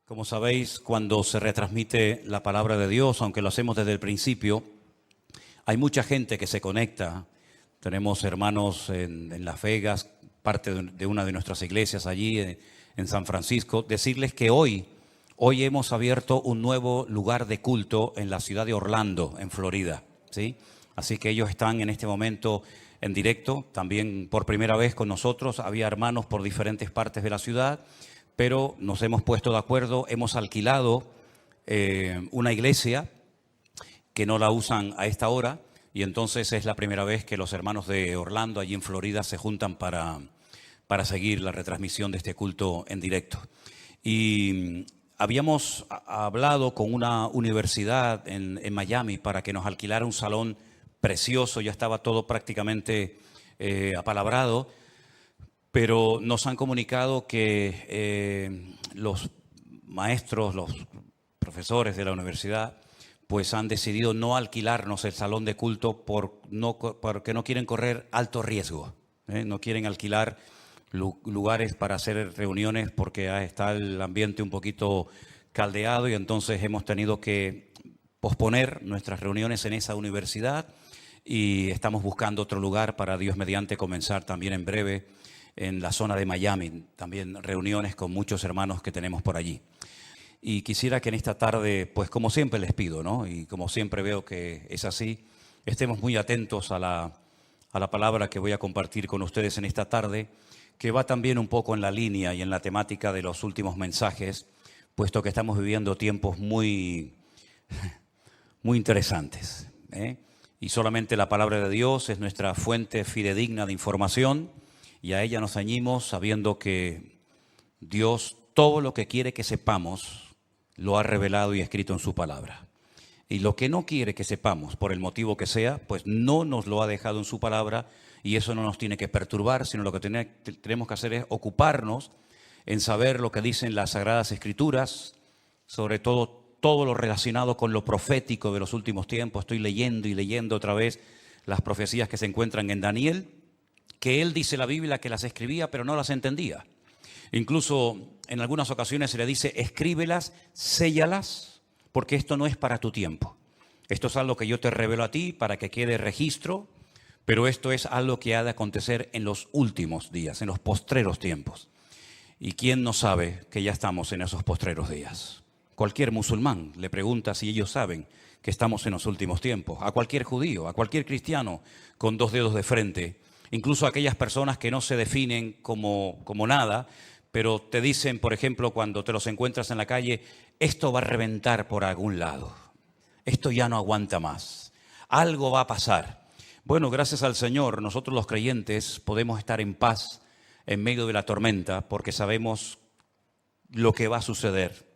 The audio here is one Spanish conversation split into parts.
Como sabéis, cuando se retransmite la palabra de Dios, aunque lo hacemos desde el principio, hay mucha gente que se conecta. Tenemos hermanos en Las Vegas, parte de una de nuestras iglesias allí en San Francisco. Decirles que hoy hemos abierto un nuevo lugar de culto en la ciudad de Orlando, en Florida, ¿sí? Así que ellos están en este momento en directo, también por primera vez con nosotros. Había hermanos por diferentes partes de la ciudad, pero nos hemos puesto de acuerdo, hemos alquilado una iglesia que no la usan a esta hora, y entonces es la primera vez que los hermanos de Orlando, allí en Florida, se juntan para seguir la retransmisión de este culto en directo. Y habíamos hablado con una universidad en Miami para que nos alquilara un salón precioso, ya estaba todo prácticamente apalabrado, pero nos han comunicado que los maestros, los profesores de la universidad, pues han decidido no alquilarnos el salón de culto porque no quieren correr alto riesgo. No quieren alquilar lugares para hacer reuniones porque está el ambiente un poquito caldeado, y entonces hemos tenido que posponer nuestras reuniones en esa universidad y estamos buscando otro lugar para, Dios mediante, comenzar también en breve en la zona de Miami, también reuniones con muchos hermanos que tenemos por allí. Y quisiera que en esta tarde, pues como siempre les pido, ¿no? Y como siempre veo que es así, estemos muy atentos a la palabra que voy a compartir con ustedes en esta tarde, que va también un poco en la línea y en la temática de los últimos mensajes, puesto que estamos viviendo tiempos muy interesantes, ¿eh? Y solamente la palabra de Dios es nuestra fuente fidedigna de información, y a ella nos ceñimos sabiendo que Dios todo lo que quiere que sepamos lo ha revelado y escrito en su palabra. Y lo que no quiere que sepamos, por el motivo que sea, pues no nos lo ha dejado en su palabra, y eso no nos tiene que perturbar, sino lo que tenemos que hacer es ocuparnos en saber lo que dicen las Sagradas Escrituras, sobre todo lo relacionado con lo profético de los últimos tiempos. Estoy leyendo y leyendo otra vez las profecías que se encuentran en Daniel, que él dice la Biblia que las escribía pero no las entendía. Incluso en algunas ocasiones se le dice: escríbelas, séllalas, porque esto no es para tu tiempo. Esto es algo que yo te revelo a ti para que quede registro, pero esto es algo que ha de acontecer en los últimos días, en los postreros tiempos. ¿Y quién no sabe que ya estamos en esos postreros días? Cualquier musulmán le pregunta si ellos saben que estamos en los últimos tiempos. A cualquier judío, a cualquier cristiano con dos dedos de frente, incluso a aquellas personas que no se definen como nada, pero te dicen, por ejemplo, cuando te los encuentras en la calle: esto va a reventar por algún lado, esto ya no aguanta más, algo va a pasar. Bueno, gracias al Señor, nosotros los creyentes podemos estar en paz en medio de la tormenta, porque sabemos lo que va a suceder,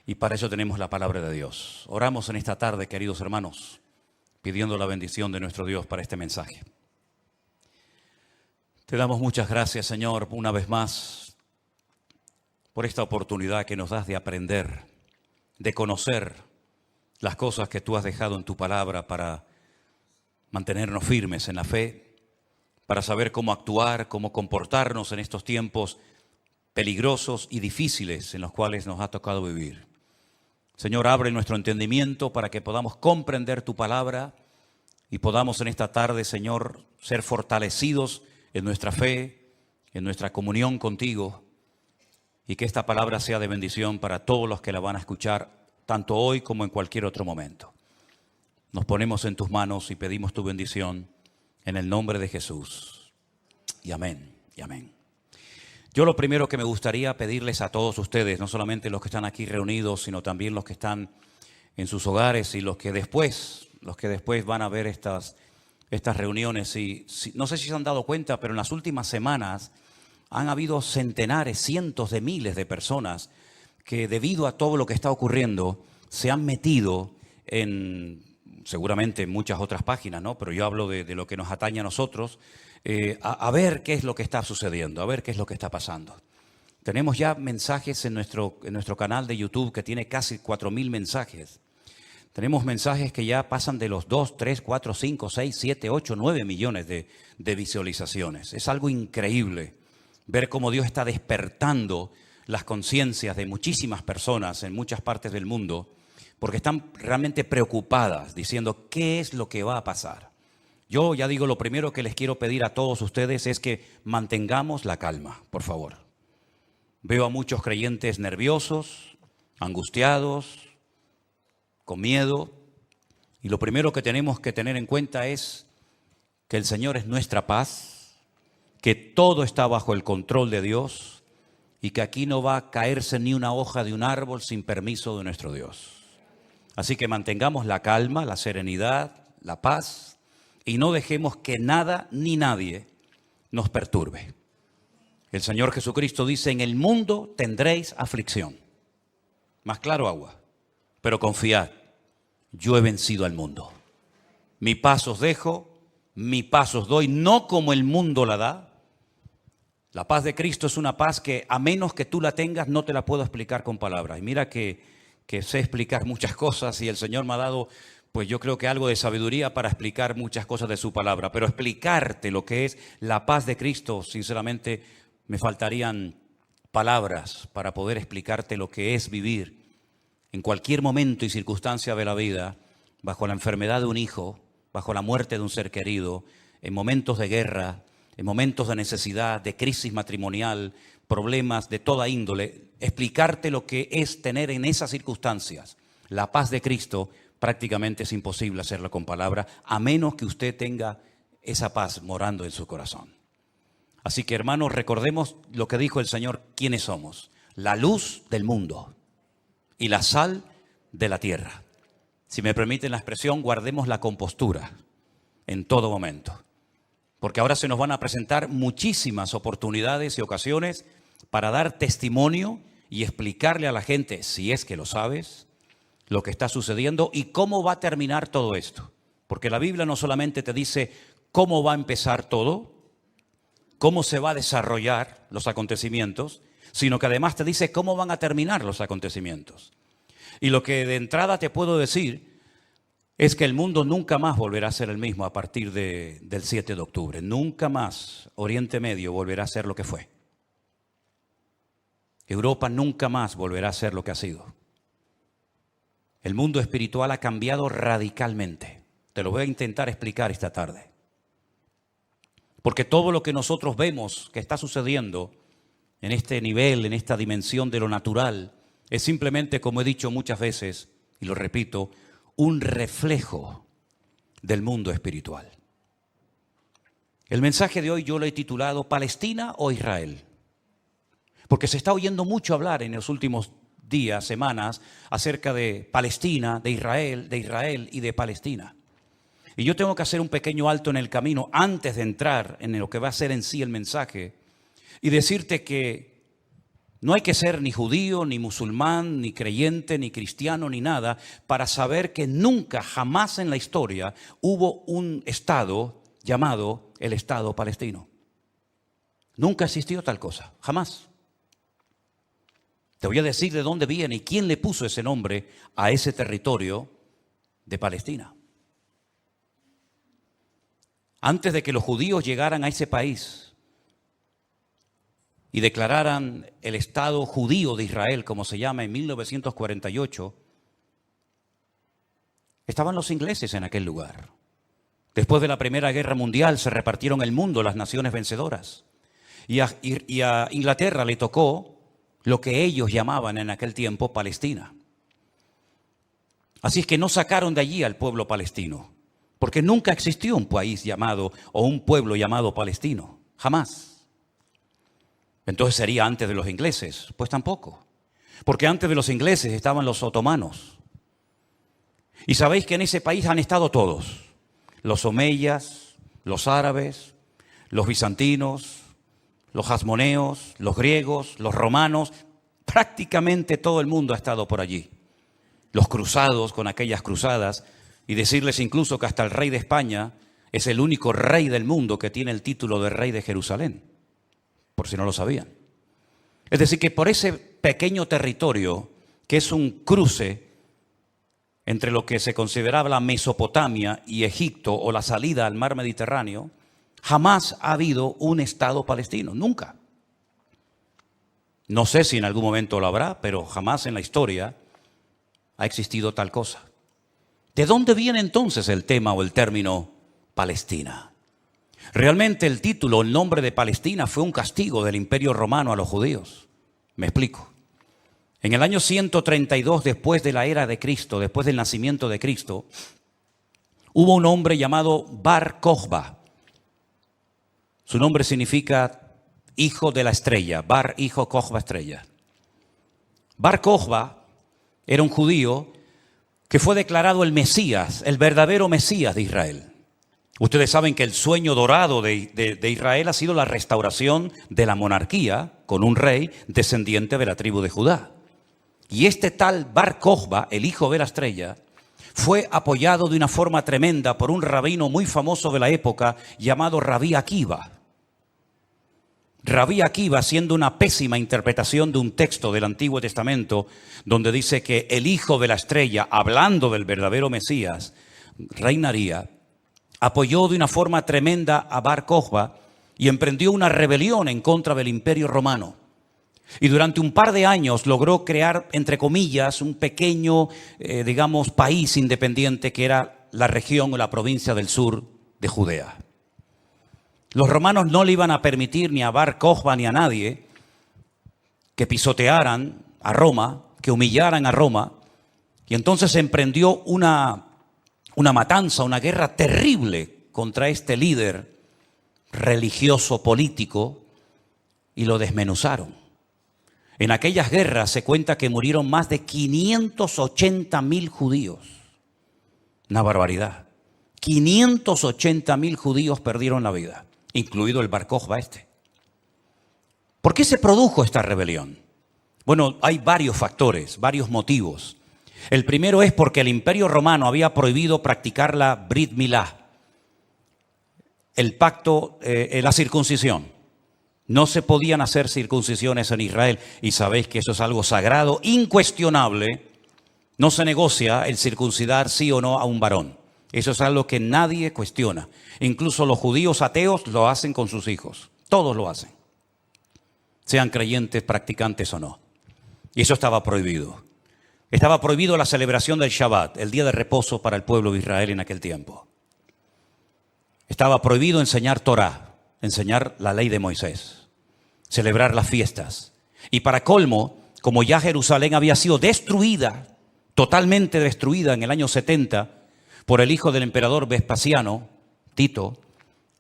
y para eso tenemos la palabra de Dios. Oramos en esta tarde, queridos hermanos, pidiendo la bendición de nuestro Dios para este mensaje. Te damos muchas gracias, Señor, una vez más, por esta oportunidad que nos das de aprender, de conocer las cosas que tú has dejado en tu palabra para mantenernos firmes en la fe, para saber cómo actuar, cómo comportarnos en estos tiempos peligrosos y difíciles en los cuales nos ha tocado vivir. Señor, abre nuestro entendimiento para que podamos comprender tu palabra y podamos en esta tarde, Señor, ser fortalecidos en nuestra fe, en nuestra comunión contigo, y que esta palabra sea de bendición para todos los que la van a escuchar, tanto hoy como en cualquier otro momento. Nos ponemos en tus manos y pedimos tu bendición en el nombre de Jesús. Y amén, y amén. Yo lo primero que me gustaría pedirles a todos ustedes, no solamente los que están aquí reunidos, sino también los que están en sus hogares y los que después van a ver estas reuniones. Y no sé si se han dado cuenta, pero en las últimas semanas han habido centenares, cientos de miles de personas que, debido a todo lo que está ocurriendo, se han metido seguramente en muchas otras páginas, ¿no? Pero yo hablo de lo que nos atañe a nosotros, a ver qué es lo que está sucediendo, a ver qué es lo que está pasando. Tenemos ya mensajes en nuestro canal de YouTube que tiene casi 4.000 mensajes. Tenemos mensajes que ya pasan de los 2, 3, 4, 5, 6, 7, 8, 9 millones de visualizaciones. Es algo increíble ver cómo Dios está despertando las conciencias de muchísimas personas en muchas partes del mundo, porque están realmente preocupadas, diciendo, ¿qué es lo que va a pasar? Yo ya digo, lo primero que les quiero pedir a todos ustedes es que mantengamos la calma, por favor. Veo a muchos creyentes nerviosos, angustiados, con miedo, y lo primero que tenemos que tener en cuenta es que el Señor es nuestra paz, que todo está bajo el control de Dios y que aquí no va a caerse ni una hoja de un árbol sin permiso de nuestro Dios. Así que mantengamos la calma, la serenidad, la paz y no dejemos que nada ni nadie nos perturbe. El Señor Jesucristo dice, en el mundo tendréis aflicción. Más claro agua, pero confiad, yo he vencido al mundo. Mi paz os dejo, mi paz os doy, no como el mundo la da. La paz de Cristo es una paz que a menos que tú la tengas no te la puedo explicar con palabras. Y mira que sé explicar muchas cosas y el Señor me ha dado, pues yo creo que algo de sabiduría para explicar muchas cosas de su palabra. Pero explicarte lo que es la paz de Cristo, sinceramente, me faltarían palabras para poder explicarte lo que es vivir en cualquier momento y circunstancia de la vida, bajo la enfermedad de un hijo, bajo la muerte de un ser querido, en momentos de guerra, en momentos de necesidad, de crisis matrimonial, problemas de toda índole, explicarte lo que es tener en esas circunstancias la paz de Cristo, prácticamente es imposible hacerlo con palabras, a menos que usted tenga esa paz morando en su corazón. Así que, hermanos, recordemos lo que dijo el Señor, quiénes somos: la luz del mundo y la sal de la tierra. Si me permiten la expresión, guardemos la compostura en todo momento. Porque ahora se nos van a presentar muchísimas oportunidades y ocasiones para dar testimonio y explicarle a la gente, si es que lo sabes, lo que está sucediendo y cómo va a terminar todo esto. Porque la Biblia no solamente te dice cómo va a empezar todo, cómo se va a desarrollar los acontecimientos, sino que además te dice cómo van a terminar los acontecimientos. Y lo que de entrada te puedo decir es que el mundo nunca más volverá a ser el mismo a partir del 7 de octubre. Nunca más Oriente Medio volverá a ser lo que fue. Europa nunca más volverá a ser lo que ha sido. El mundo espiritual ha cambiado radicalmente. Te lo voy a intentar explicar esta tarde. Porque todo lo que nosotros vemos que está sucediendo en este nivel, en esta dimensión de lo natural, es simplemente, como he dicho muchas veces, y lo repito, un reflejo del mundo espiritual. El mensaje de hoy yo lo he titulado ¿Palestina o Israel? Porque se está oyendo mucho hablar en los últimos días, semanas, acerca de Palestina, de Israel y de Palestina. Y yo tengo que hacer un pequeño alto en el camino antes de entrar en lo que va a ser en sí el mensaje y decirte que no hay que ser ni judío, ni musulmán, ni creyente, ni cristiano, ni nada, para saber que nunca, jamás en la historia hubo un Estado llamado el Estado palestino. Nunca existió tal cosa, jamás. Te voy a decir de dónde viene y quién le puso ese nombre a ese territorio de Palestina. Antes de que los judíos llegaran a ese país y declararan el Estado judío de Israel, como se llama en 1948, estaban los ingleses en aquel lugar. Después de la Primera Guerra Mundial se repartieron el mundo las naciones vencedoras. Y a Inglaterra le tocó lo que ellos llamaban en aquel tiempo Palestina. Así es que no sacaron de allí al pueblo palestino, porque nunca existió un país llamado o un pueblo llamado palestino, jamás. Entonces sería antes de los ingleses, pues tampoco, porque antes de los ingleses estaban los otomanos. Y sabéis que en ese país han estado todos, los omeyas, los árabes, los bizantinos, los hasmoneos, los griegos, los romanos, prácticamente todo el mundo ha estado por allí. Los cruzados con aquellas cruzadas, y decirles incluso que hasta el rey de España es el único rey del mundo que tiene el título de rey de Jerusalén, por si no lo sabían. Es decir, que por ese pequeño territorio, que es un cruce entre lo que se consideraba la Mesopotamia y Egipto o la salida al mar Mediterráneo, jamás ha habido un Estado palestino, nunca. No sé si en algún momento lo habrá, pero jamás en la historia ha existido tal cosa. ¿De dónde viene entonces el tema o el término Palestina? Realmente el título, el nombre de Palestina fue un castigo del Imperio Romano a los judíos. Me explico. En el año 132 después de la era de Cristo, después del nacimiento de Cristo, hubo un hombre llamado Bar Kokhba. Su nombre significa hijo de la estrella, Bar, hijo, Kokhba, estrella. Bar Kokhba era un judío que fue declarado el Mesías, el verdadero Mesías de Israel. Ustedes saben que el sueño dorado de Israel ha sido la restauración de la monarquía con un rey descendiente de la tribu de Judá. Y este tal Bar Kokhba, el hijo de la estrella, fue apoyado de una forma tremenda por un rabino muy famoso de la época llamado Rabí Akiva. Rabí Akiva, haciendo una pésima interpretación de un texto del Antiguo Testamento donde dice que el hijo de la estrella, hablando del verdadero Mesías, reinaría, apoyó de una forma tremenda a Bar Kokhba y emprendió una rebelión en contra del Imperio Romano. Y durante un par de años logró crear, entre comillas, un pequeño, país independiente que era la región o la provincia del sur de Judea. Los romanos no le iban a permitir ni a Bar Kokhba ni a nadie que pisotearan a Roma, que humillaran a Roma. Y entonces emprendió una matanza, una guerra terrible contra este líder religioso político y lo desmenuzaron. En aquellas guerras se cuenta que murieron más de 580.000 judíos. Una barbaridad. 580.000 judíos perdieron la vida, incluido el Bar Kokhba este. ¿Por qué se produjo esta rebelión? Bueno, hay varios factores, varios motivos. El primero es porque el Imperio Romano había prohibido practicar la Brit Milá, el pacto, la circuncisión. No se podían hacer circuncisiones en Israel y sabéis que eso es algo sagrado, incuestionable. No se negocia el circuncidar sí o no a un varón. Eso es algo que nadie cuestiona. Incluso los judíos ateos lo hacen con sus hijos. Todos lo hacen. Sean creyentes, practicantes o no. Y eso estaba prohibido. Estaba prohibido la celebración del Shabbat, el día de reposo para el pueblo de Israel en aquel tiempo. Estaba prohibido enseñar Torah, enseñar la ley de Moisés, celebrar las fiestas. Y para colmo, como ya Jerusalén había sido destruida, totalmente destruida en el año 70 por el hijo del emperador Vespasiano, Tito,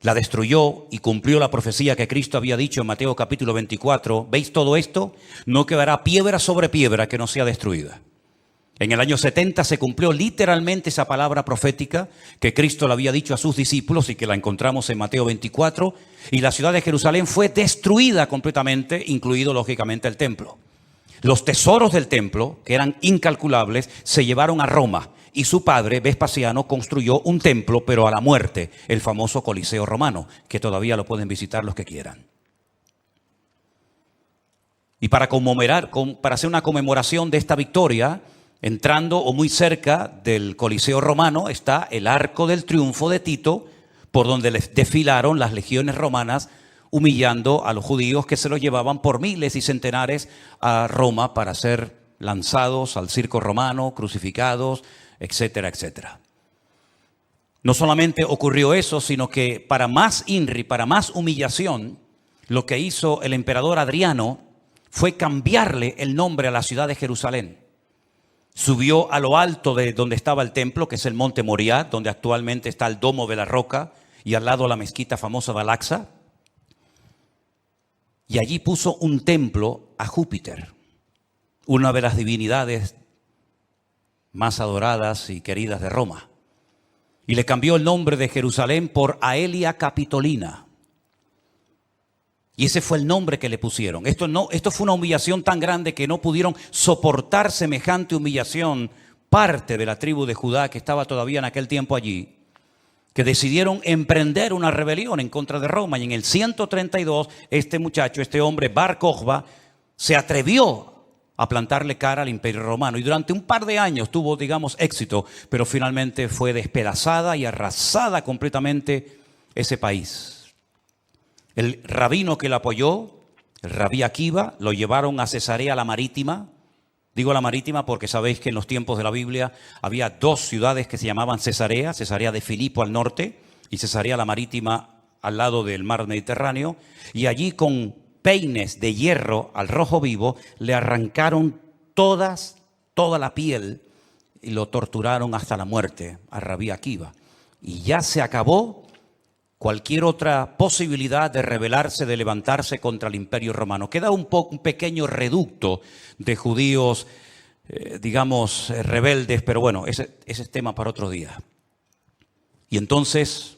la destruyó y cumplió la profecía que Cristo había dicho en Mateo capítulo 24. ¿Veis todo esto? No quedará piedra sobre piedra que no sea destruida. En el año 70 se cumplió literalmente esa palabra profética que Cristo le había dicho a sus discípulos y que la encontramos en Mateo 24. Y la ciudad de Jerusalén fue destruida completamente, incluido lógicamente el templo. Los tesoros del templo, que eran incalculables, se llevaron a Roma. Y su padre, Vespasiano, construyó un templo, pero a la muerte, el famoso Coliseo Romano, que todavía lo pueden visitar los que quieran. Y para hacer una conmemoración de esta victoria, entrando o muy cerca del Coliseo Romano está el Arco del Triunfo de Tito, por donde desfilaron las legiones romanas, humillando a los judíos que se los llevaban por miles y centenares a Roma para ser lanzados al circo romano, crucificados, etcétera, etcétera. No solamente ocurrió eso, sino que para más INRI, para más humillación, lo que hizo el emperador Adriano fue cambiarle el nombre a la ciudad de Jerusalén. Subió a lo alto de donde estaba el templo, que es el monte Moriah, donde actualmente está el Domo de la Roca y al lado la mezquita famosa de Al-Aqsa. Y allí puso un templo a Júpiter, una de las divinidades más adoradas y queridas de Roma. Y le cambió el nombre de Jerusalén por Aelia Capitolina. Y ese fue el nombre que le pusieron. Esto fue una humillación tan grande que no pudieron soportar semejante humillación parte de la tribu de Judá que estaba todavía en aquel tiempo allí, que decidieron emprender una rebelión en contra de Roma. Y en el 132, este hombre, Bar Kokhba, se atrevió a plantarle cara al Imperio Romano. Y durante un par de años tuvo, éxito, pero finalmente fue despedazada y arrasada completamente ese país. El rabino que la apoyó, El Rabí Akiva lo llevaron a Cesarea la Marítima. Digo la Marítima porque sabéis que en los tiempos de la Biblia había dos ciudades que se llamaban Cesarea, Cesarea de Filipo al norte y Cesarea la Marítima al lado del mar Mediterráneo. Y allí con peines de hierro al rojo vivo le arrancaron toda la piel y lo torturaron hasta la muerte a Rabí Akiva. Y ya se acabó cualquier otra posibilidad de rebelarse, de levantarse contra el Imperio Romano. Queda un pequeño reducto de judíos, rebeldes, pero bueno, ese es tema para otro día. Y entonces,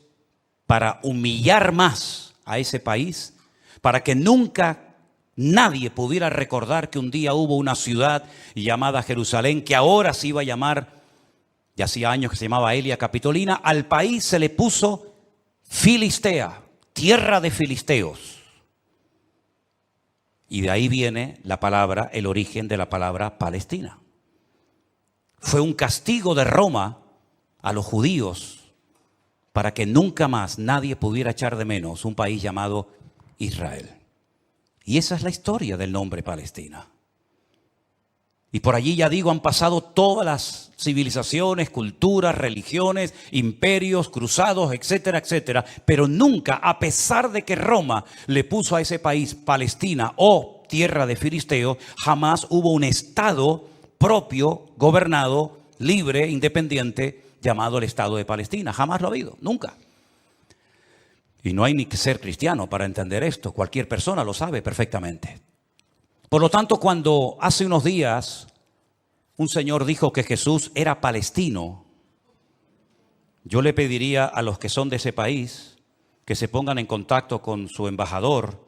para humillar más a ese país, para que nunca nadie pudiera recordar que un día hubo una ciudad llamada Jerusalén, que ahora se iba a llamar, ya hacía años que se llamaba Elia Capitolina, al país se le puso Filistea, tierra de filisteos. Y de ahí viene la palabra, el origen de la palabra Palestina. Fue un castigo de Roma a los judíos para que nunca más nadie pudiera echar de menos un país llamado Israel. Y esa es la historia del nombre Palestina. Y por allí, ya digo, han pasado todas las civilizaciones, culturas, religiones, imperios, cruzados, etcétera, etcétera. Pero nunca, a pesar de que Roma le puso a ese país Palestina o tierra de filisteos, jamás hubo un estado propio, gobernado, libre, independiente, llamado el Estado de Palestina. Jamás lo ha habido, nunca. Y no hay ni que ser cristiano para entender esto. Cualquier persona lo sabe perfectamente. Por lo tanto, cuando hace unos días un señor dijo que Jesús era palestino, yo le pediría a los que son de ese país que se pongan en contacto con su embajador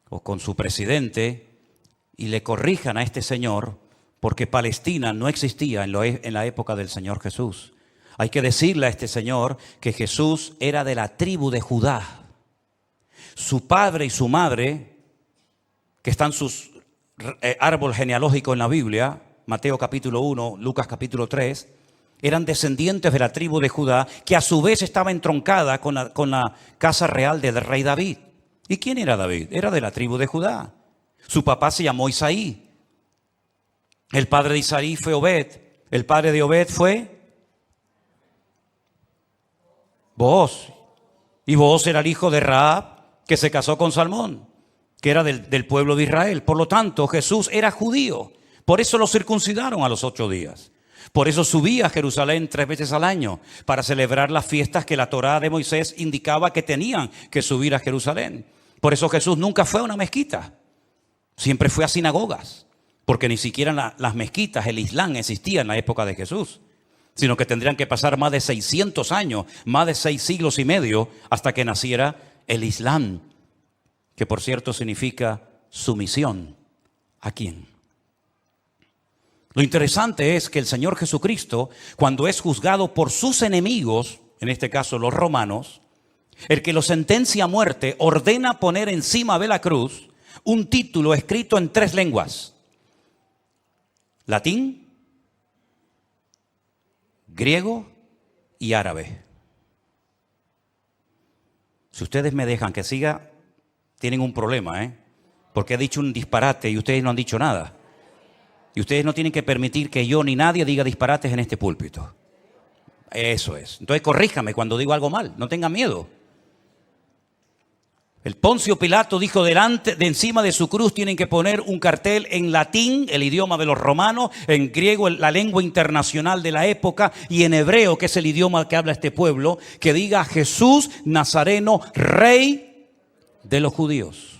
o con su presidente y le corrijan a este señor, porque Palestina no existía en la época del Señor Jesús. Hay que decirle a este señor que Jesús era de la tribu de Judá. Su padre y su madre, que están sus árbol genealógico en la Biblia, Mateo capítulo 1, Lucas capítulo 3, eran descendientes de la tribu de Judá, que a su vez estaba entroncada con la casa real del rey David. ¿Y quién era David? Era de la tribu de Judá. Su papá se llamó Isaí. El padre de Isaí fue Obed. El padre de Obed fue Booz. Y Booz era el hijo de Rahab, que se casó con Salmón, que era del pueblo de Israel. Por lo tanto, Jesús era judío. Por eso lo circuncidaron a los 8 días. Por eso subía a Jerusalén 3 veces al año, para celebrar las fiestas que la Torá de Moisés indicaba que tenían que subir a Jerusalén. Por eso Jesús nunca fue a una mezquita. Siempre fue a sinagogas. Porque ni siquiera las mezquitas, el Islam, existía en la época de Jesús. Sino que tendrían que pasar más de 600 años, más de 6 siglos y medio, hasta que naciera el Islam. Que por cierto significa sumisión. ¿A quién? Lo interesante es que el Señor Jesucristo, cuando es juzgado por sus enemigos, en este caso los romanos, el que lo sentencia a muerte, ordena poner encima de la cruz un título escrito en 3 lenguas: latín, griego y árabe. Si ustedes me dejan que siga, tienen un problema, porque he dicho un disparate y ustedes no han dicho nada. Y ustedes no tienen que permitir que yo ni nadie diga disparates en este púlpito. Eso es. Entonces corríjame cuando digo algo mal, no tengan miedo. El Poncio Pilato dijo de encima de su cruz tienen que poner un cartel en latín, el idioma de los romanos, en griego, la lengua internacional de la época, y en hebreo, que es el idioma que habla este pueblo, que diga Jesús Nazareno, rey de los judíos.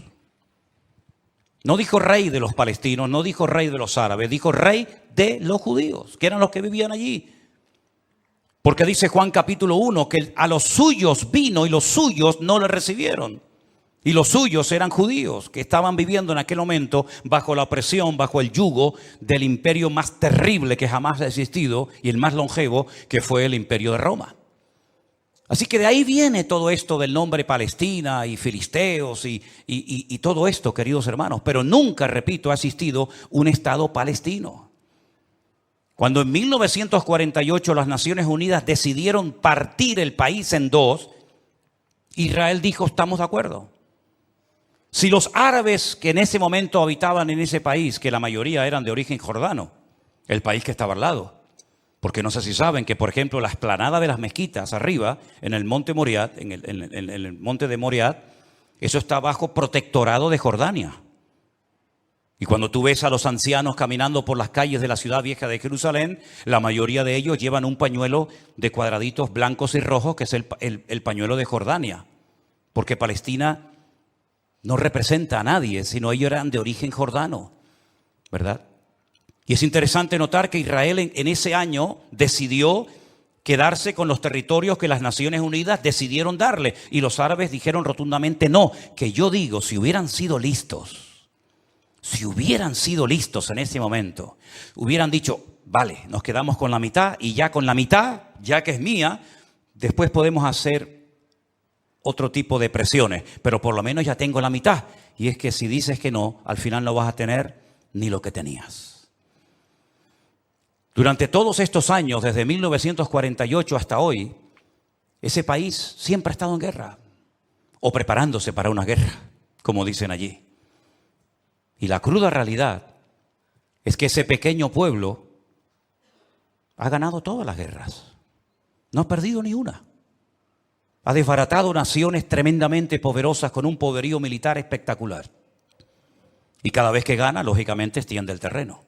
No dijo rey de los palestinos, no dijo rey de los árabes, dijo rey de los judíos, que eran los que vivían allí. Porque dice Juan capítulo 1 que a los suyos vino y los suyos no le recibieron. Y los suyos eran judíos que estaban viviendo en aquel momento bajo la opresión, bajo el yugo del imperio más terrible que jamás ha existido y el más longevo, que fue el imperio de Roma. Así que de ahí viene todo esto del nombre Palestina y filisteos y todo esto, queridos hermanos. Pero nunca, repito, ha existido un Estado palestino. Cuando en 1948 las Naciones Unidas decidieron partir el país en 2, Israel dijo: estamos de acuerdo. Si los árabes que en ese momento habitaban en ese país, que la mayoría eran de origen jordano, el país que estaba al lado, porque no sé si saben que, por ejemplo, la explanada de las mezquitas arriba, en el monte Moriat, en el monte de Moriat, eso está bajo protectorado de Jordania. Y cuando tú ves a los ancianos caminando por las calles de la ciudad vieja de Jerusalén, la mayoría de ellos llevan un pañuelo de cuadraditos blancos y rojos, que es el pañuelo de Jordania. Porque Palestina no representa a nadie, sino ellos eran de origen jordano, ¿verdad? Y es interesante notar que Israel en ese año decidió quedarse con los territorios que las Naciones Unidas decidieron darle. Y los árabes dijeron rotundamente no, que yo digo, si hubieran sido listos en ese momento, hubieran dicho, vale, nos quedamos con la mitad y ya con la mitad, ya que es mía, después podemos hacer otro tipo de presiones, pero por lo menos ya tengo la mitad. Y es que si dices que no, al final no vas a tener ni lo que tenías. Durante todos estos años, desde 1948 hasta hoy, ese país siempre ha estado en guerra, o preparándose para una guerra, como dicen allí. Y la cruda realidad es que ese pequeño pueblo ha ganado todas las guerras, no ha perdido ni una. Ha desbaratado naciones tremendamente poderosas con un poderío militar espectacular. Y cada vez que gana, lógicamente, extiende el terreno.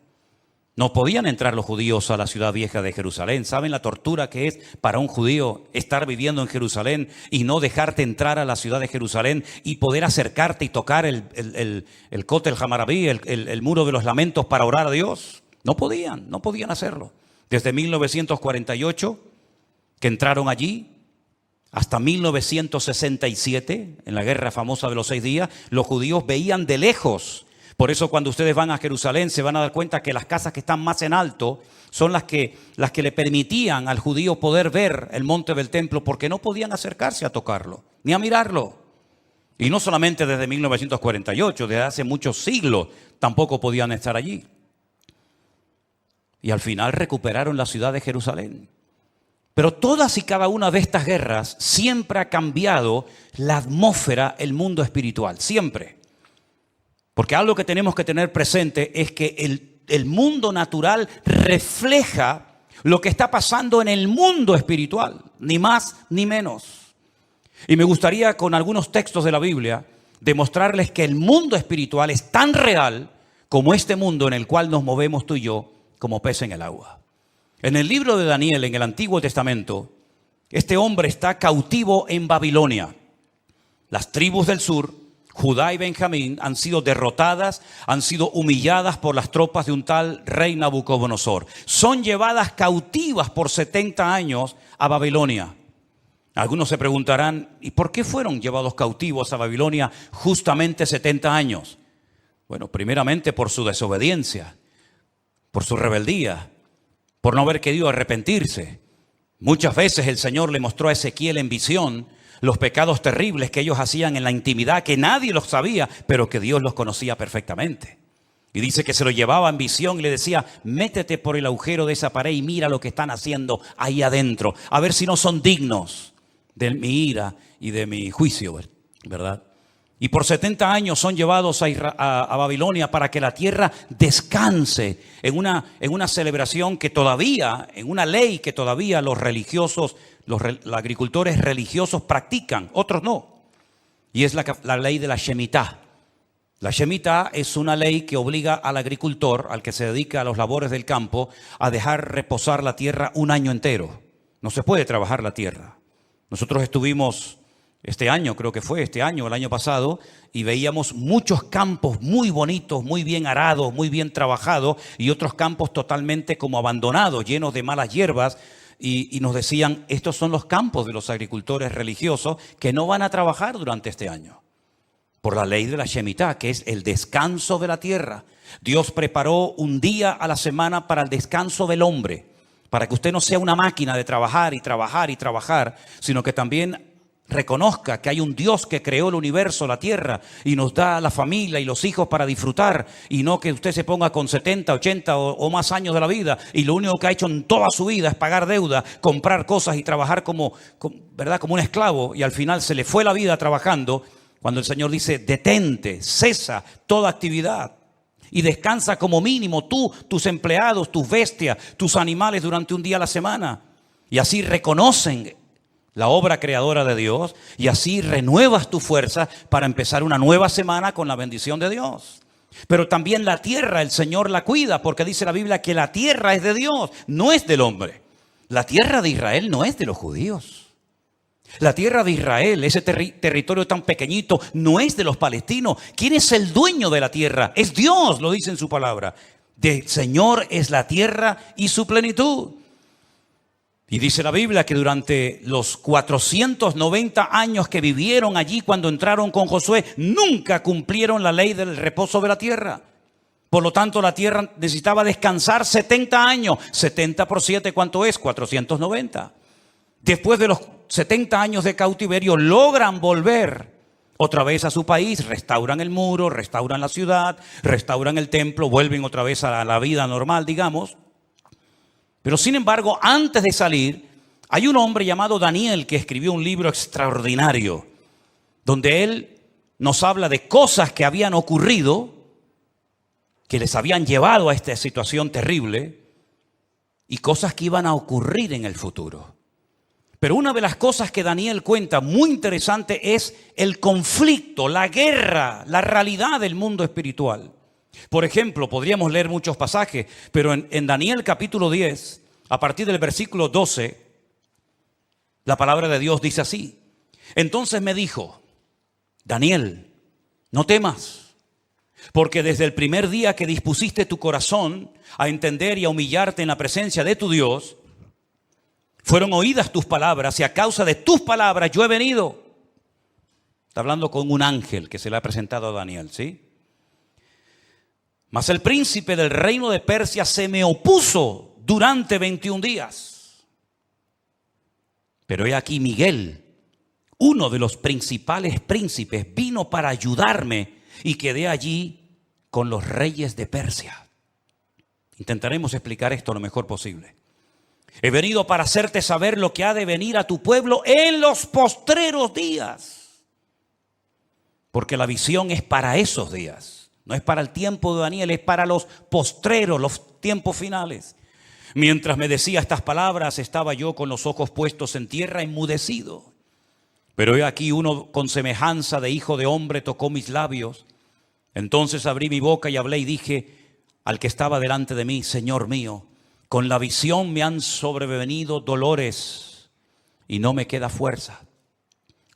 No podían entrar los judíos a la ciudad vieja de Jerusalén. ¿Saben la tortura que es para un judío estar viviendo en Jerusalén y no dejarte entrar a la ciudad de Jerusalén y poder acercarte y tocar el Kotel Hamarabí, el muro de los lamentos para orar a Dios? No podían hacerlo. Desde 1948, que entraron allí, hasta 1967, en la guerra famosa de los 6 días, los judíos veían de lejos. Por eso cuando ustedes van a Jerusalén se van a dar cuenta que las casas que están más en alto son las que le permitían al judío poder ver el monte del templo, porque no podían acercarse a tocarlo, ni a mirarlo. Y no solamente desde 1948, desde hace muchos siglos tampoco podían estar allí. Y al final recuperaron la ciudad de Jerusalén. Pero todas y cada una de estas guerras siempre ha cambiado la atmósfera, el mundo espiritual, siempre. Porque algo que tenemos que tener presente es que el mundo natural refleja lo que está pasando en el mundo espiritual, ni más ni menos. Y me gustaría con algunos textos de la Biblia demostrarles que el mundo espiritual es tan real como este mundo en el cual nos movemos tú y yo como pez en el agua. En el libro de Daniel, en el Antiguo Testamento, este hombre está cautivo en Babilonia. Las tribus del sur, Judá y Benjamín, han sido derrotadas, han sido humilladas por las tropas de un tal rey Nabucodonosor. Son llevadas cautivas por 70 años a Babilonia. Algunos se preguntarán, ¿y por qué fueron llevados cautivos a Babilonia justamente 70 años? Bueno, primeramente por su desobediencia, por su rebeldía, por no haber querido arrepentirse. Muchas veces el Señor le mostró a Ezequiel en visión los pecados terribles que ellos hacían en la intimidad, que nadie los sabía, pero que Dios los conocía perfectamente. Y dice que se lo llevaba en visión y le decía, métete por el agujero de esa pared y mira lo que están haciendo ahí adentro, a ver si no son dignos de mi ira y de mi juicio, ¿verdad? Y por 70 años son llevados a Babilonia para que la tierra descanse en una celebración que todavía, en una ley que todavía los religiosos, los agricultores religiosos practican, otros no. Y es la ley de la Shemitah. La Shemitah es una ley que obliga al agricultor, al que se dedica a los labores del campo, a dejar reposar la tierra un año entero. No se puede trabajar la tierra. Nosotros estuvimos este año, creo que fue este año, el año pasado, y veíamos muchos campos muy bonitos, muy bien arados, muy bien trabajados, y otros campos totalmente como abandonados, llenos de malas hierbas, y nos decían, estos son los campos de los agricultores religiosos que no van a trabajar durante este año, por la ley de la Shemitah, que es el descanso de la tierra. Dios preparó un día a la semana para el descanso del hombre, para que usted no sea una máquina de trabajar y trabajar y trabajar, sino que también reconozca que hay un Dios que creó el universo, la tierra, y nos da la familia y los hijos para disfrutar, y no que usted se ponga con 70, 80 o más años de la vida y lo único que ha hecho en toda su vida es pagar deuda, comprar cosas y trabajar como un esclavo, y al final se le fue la vida trabajando Cuando el Señor dice, detente, cesa toda actividad y descansa como mínimo tú, tus empleados, tus bestias, tus animales durante un día a la semana. Y así reconocen la obra creadora de Dios y así renuevas tu fuerza para empezar una nueva semana con la bendición de Dios. Pero también la tierra, el Señor la cuida, porque dice la Biblia que la tierra es de Dios, no es del hombre. La tierra de Israel no es de los judíos. La tierra de Israel, ese territorio tan pequeñito, no es de los palestinos. ¿Quién es el dueño de la tierra? Es Dios, lo dice en su palabra. Del Señor es la tierra y su plenitud. Y dice la Biblia que durante los 490 años que vivieron allí cuando entraron con Josué, nunca cumplieron la ley del reposo de la tierra. Por lo tanto, la tierra necesitaba descansar 70 años. 70 por 7, ¿cuánto es? 490. Después de los 70 años de cautiverio, logran volver otra vez a su país, restauran el muro, restauran la ciudad, restauran el templo, vuelven otra vez a la vida normal, digamos. Pero sin embargo, antes de salir, hay un hombre llamado Daniel que escribió un libro extraordinario, donde él nos habla de cosas que habían ocurrido, que les habían llevado a esta situación terrible, y cosas que iban a ocurrir en el futuro. Pero una de las cosas que Daniel cuenta muy interesante es el conflicto, la guerra, la realidad del mundo espiritual. Por ejemplo, podríamos leer muchos pasajes, pero en Daniel capítulo 10, a partir del versículo 12, la palabra de Dios dice así. Entonces me dijo, Daniel, no temas, porque desde el primer día que dispusiste tu corazón a entender y a humillarte en la presencia de tu Dios, fueron oídas tus palabras y a causa de tus palabras yo he venido. Está hablando con un ángel que se le ha presentado a Daniel, ¿sí? Mas el príncipe del reino de Persia se me opuso durante 21 días. Pero he aquí Miguel, uno de los principales príncipes, vino para ayudarme y quedé allí con los reyes de Persia. Intentaremos explicar esto lo mejor posible. He venido para hacerte saber lo que ha de venir a tu pueblo en los postreros días. Porque la visión es para esos días. No es para el tiempo de Daniel, es para los postreros, los tiempos finales. Mientras me decía estas palabras, estaba yo con los ojos puestos en tierra, enmudecido. Pero he aquí uno con semejanza de hijo de hombre tocó mis labios. Entonces abrí mi boca y hablé y dije al que estaba delante de mí, Señor mío, con la visión me han sobrevenido dolores y no me queda fuerza.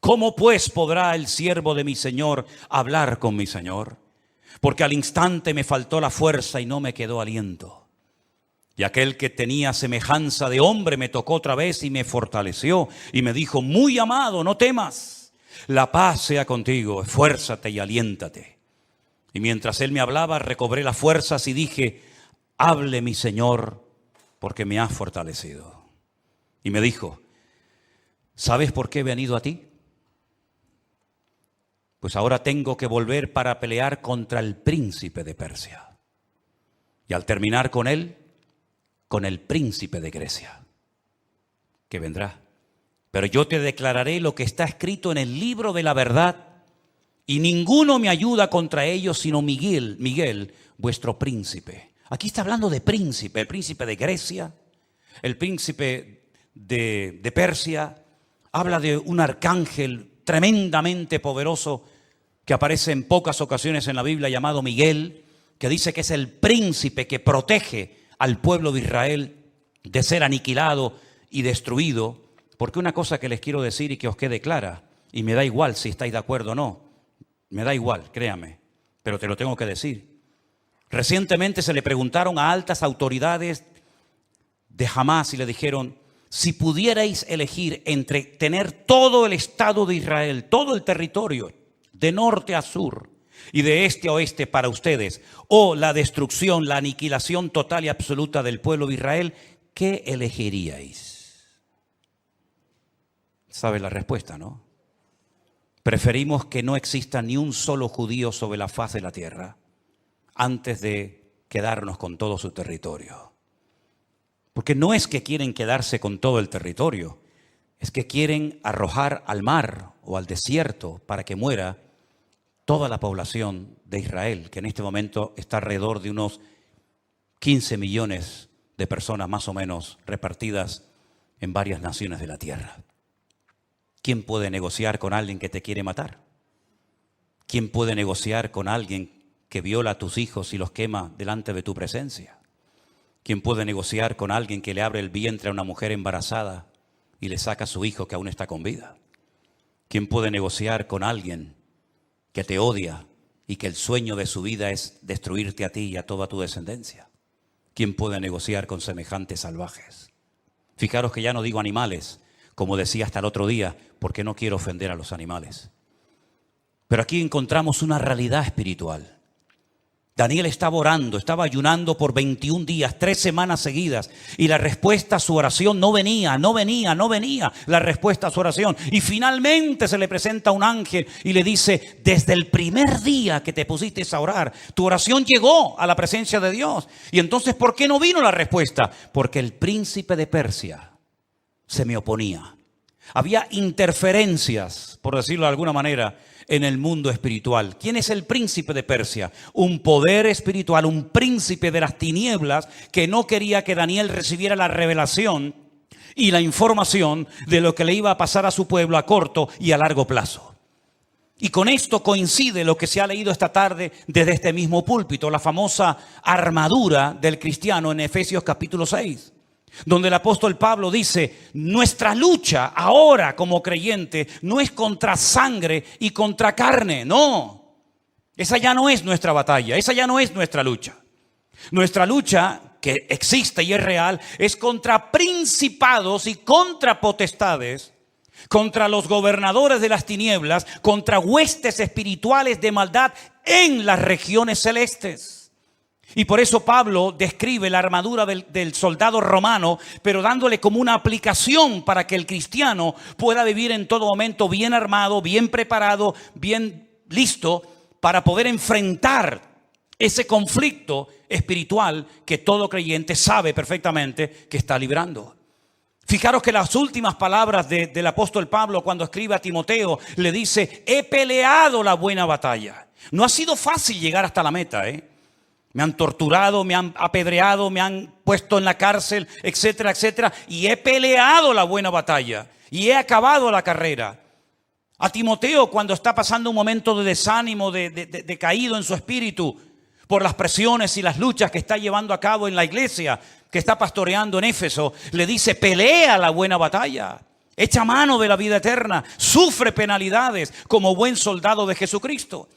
¿Cómo pues podrá el siervo de mi Señor hablar con mi Señor? Porque al instante me faltó la fuerza y no me quedó aliento. Y aquel que tenía semejanza de hombre me tocó otra vez y me fortaleció y me dijo, muy amado, no temas, la paz sea contigo, esfuérzate y aliéntate. Y mientras él me hablaba, recobré las fuerzas y dije, hable mi Señor, porque me has fortalecido. Y me dijo, ¿sabes por qué he venido a ti? Pues ahora tengo que volver para pelear contra el príncipe de Persia. Y al terminar con él, con el príncipe de Grecia, que vendrá. Pero yo te declararé lo que está escrito en el libro de la verdad, y ninguno me ayuda contra ellos sino Miguel, vuestro príncipe. Aquí está hablando de príncipe, el príncipe de Grecia, el príncipe de Persia. Habla de un arcángel tremendamente poderoso que aparece en pocas ocasiones en la Biblia llamado Miguel, que dice que es el príncipe que protege al pueblo de Israel de ser aniquilado y destruido. Porque una cosa que les quiero decir y que os quede clara, y me da igual si estáis de acuerdo o no, me da igual, créame, pero te lo tengo que decir. Recientemente se le preguntaron a altas autoridades de Hamás y le dijeron, si pudierais elegir entre tener todo el Estado de Israel, todo el territorio, de norte a sur y de este a oeste para ustedes, o la destrucción, la aniquilación total y absoluta del pueblo de Israel, ¿qué elegiríais? ¿Sabe la respuesta, no? Preferimos que no exista ni un solo judío sobre la faz de la tierra antes de quedarnos con todo su territorio. Porque no es que quieren quedarse con todo el territorio, es que quieren arrojar al mar o al desierto para que muera toda la población de Israel, que en este momento está alrededor de unos 15 millones de personas más o menos repartidas en varias naciones de la tierra. ¿Quién puede negociar con alguien que te quiere matar? ¿Quién puede negociar con alguien que viola a tus hijos y los quema delante de tu presencia? ¿Quién puede negociar con alguien que le abre el vientre a una mujer embarazada y le saca a su hijo que aún está con vida? ¿Quién puede negociar con alguien que te odia y que el sueño de su vida es destruirte a ti y a toda tu descendencia? ¿Quién puede negociar con semejantes salvajes? Fijaros que ya no digo animales, como decía hasta el otro día, porque no quiero ofender a los animales. Pero aquí encontramos una realidad espiritual. Daniel estaba orando, estaba ayunando por 21 días, 3 semanas seguidas, y la respuesta a su oración no venía la respuesta a su oración. Y finalmente se le presenta un ángel y le dice: desde el primer día que te pusiste a orar, tu oración llegó a la presencia de Dios. Y entonces, ¿por qué no vino la respuesta? Porque el príncipe de Persia se me oponía. Había interferencias, por decirlo de alguna manera, en el mundo espiritual. ¿Quién es el príncipe de Persia? Un poder espiritual, un príncipe de las tinieblas que no quería que Daniel recibiera la revelación y la información de lo que le iba a pasar a su pueblo a corto y a largo plazo. Y con esto coincide lo que se ha leído esta tarde desde este mismo púlpito, la famosa armadura del cristiano en Efesios capítulo 6. Donde el apóstol Pablo dice: nuestra lucha ahora como creyente no es contra sangre y contra carne, no. Esa ya no es nuestra batalla, esa ya no es nuestra lucha. Nuestra lucha, que existe y es real, es contra principados y contra potestades, contra los gobernadores de las tinieblas, contra huestes espirituales de maldad en las regiones celestes. Y por eso Pablo describe la armadura del soldado romano, pero dándole como una aplicación para que el cristiano pueda vivir en todo momento bien armado, bien preparado, bien listo para poder enfrentar ese conflicto espiritual que todo creyente sabe perfectamente que está librando. Fijaros que las últimas palabras del apóstol Pablo cuando escribe a Timoteo le dice: he peleado la buena batalla. No ha sido fácil llegar hasta la meta, Me han torturado, me han apedreado, me han puesto en la cárcel, etcétera, etcétera. Y he peleado la buena batalla y he acabado la carrera. A Timoteo, cuando está pasando un momento de desánimo, de caído en su espíritu por las presiones y las luchas que está llevando a cabo en la iglesia que está pastoreando en Éfeso, le dice: pelea la buena batalla, echa mano de la vida eterna, sufre penalidades como buen soldado de Jesucristo.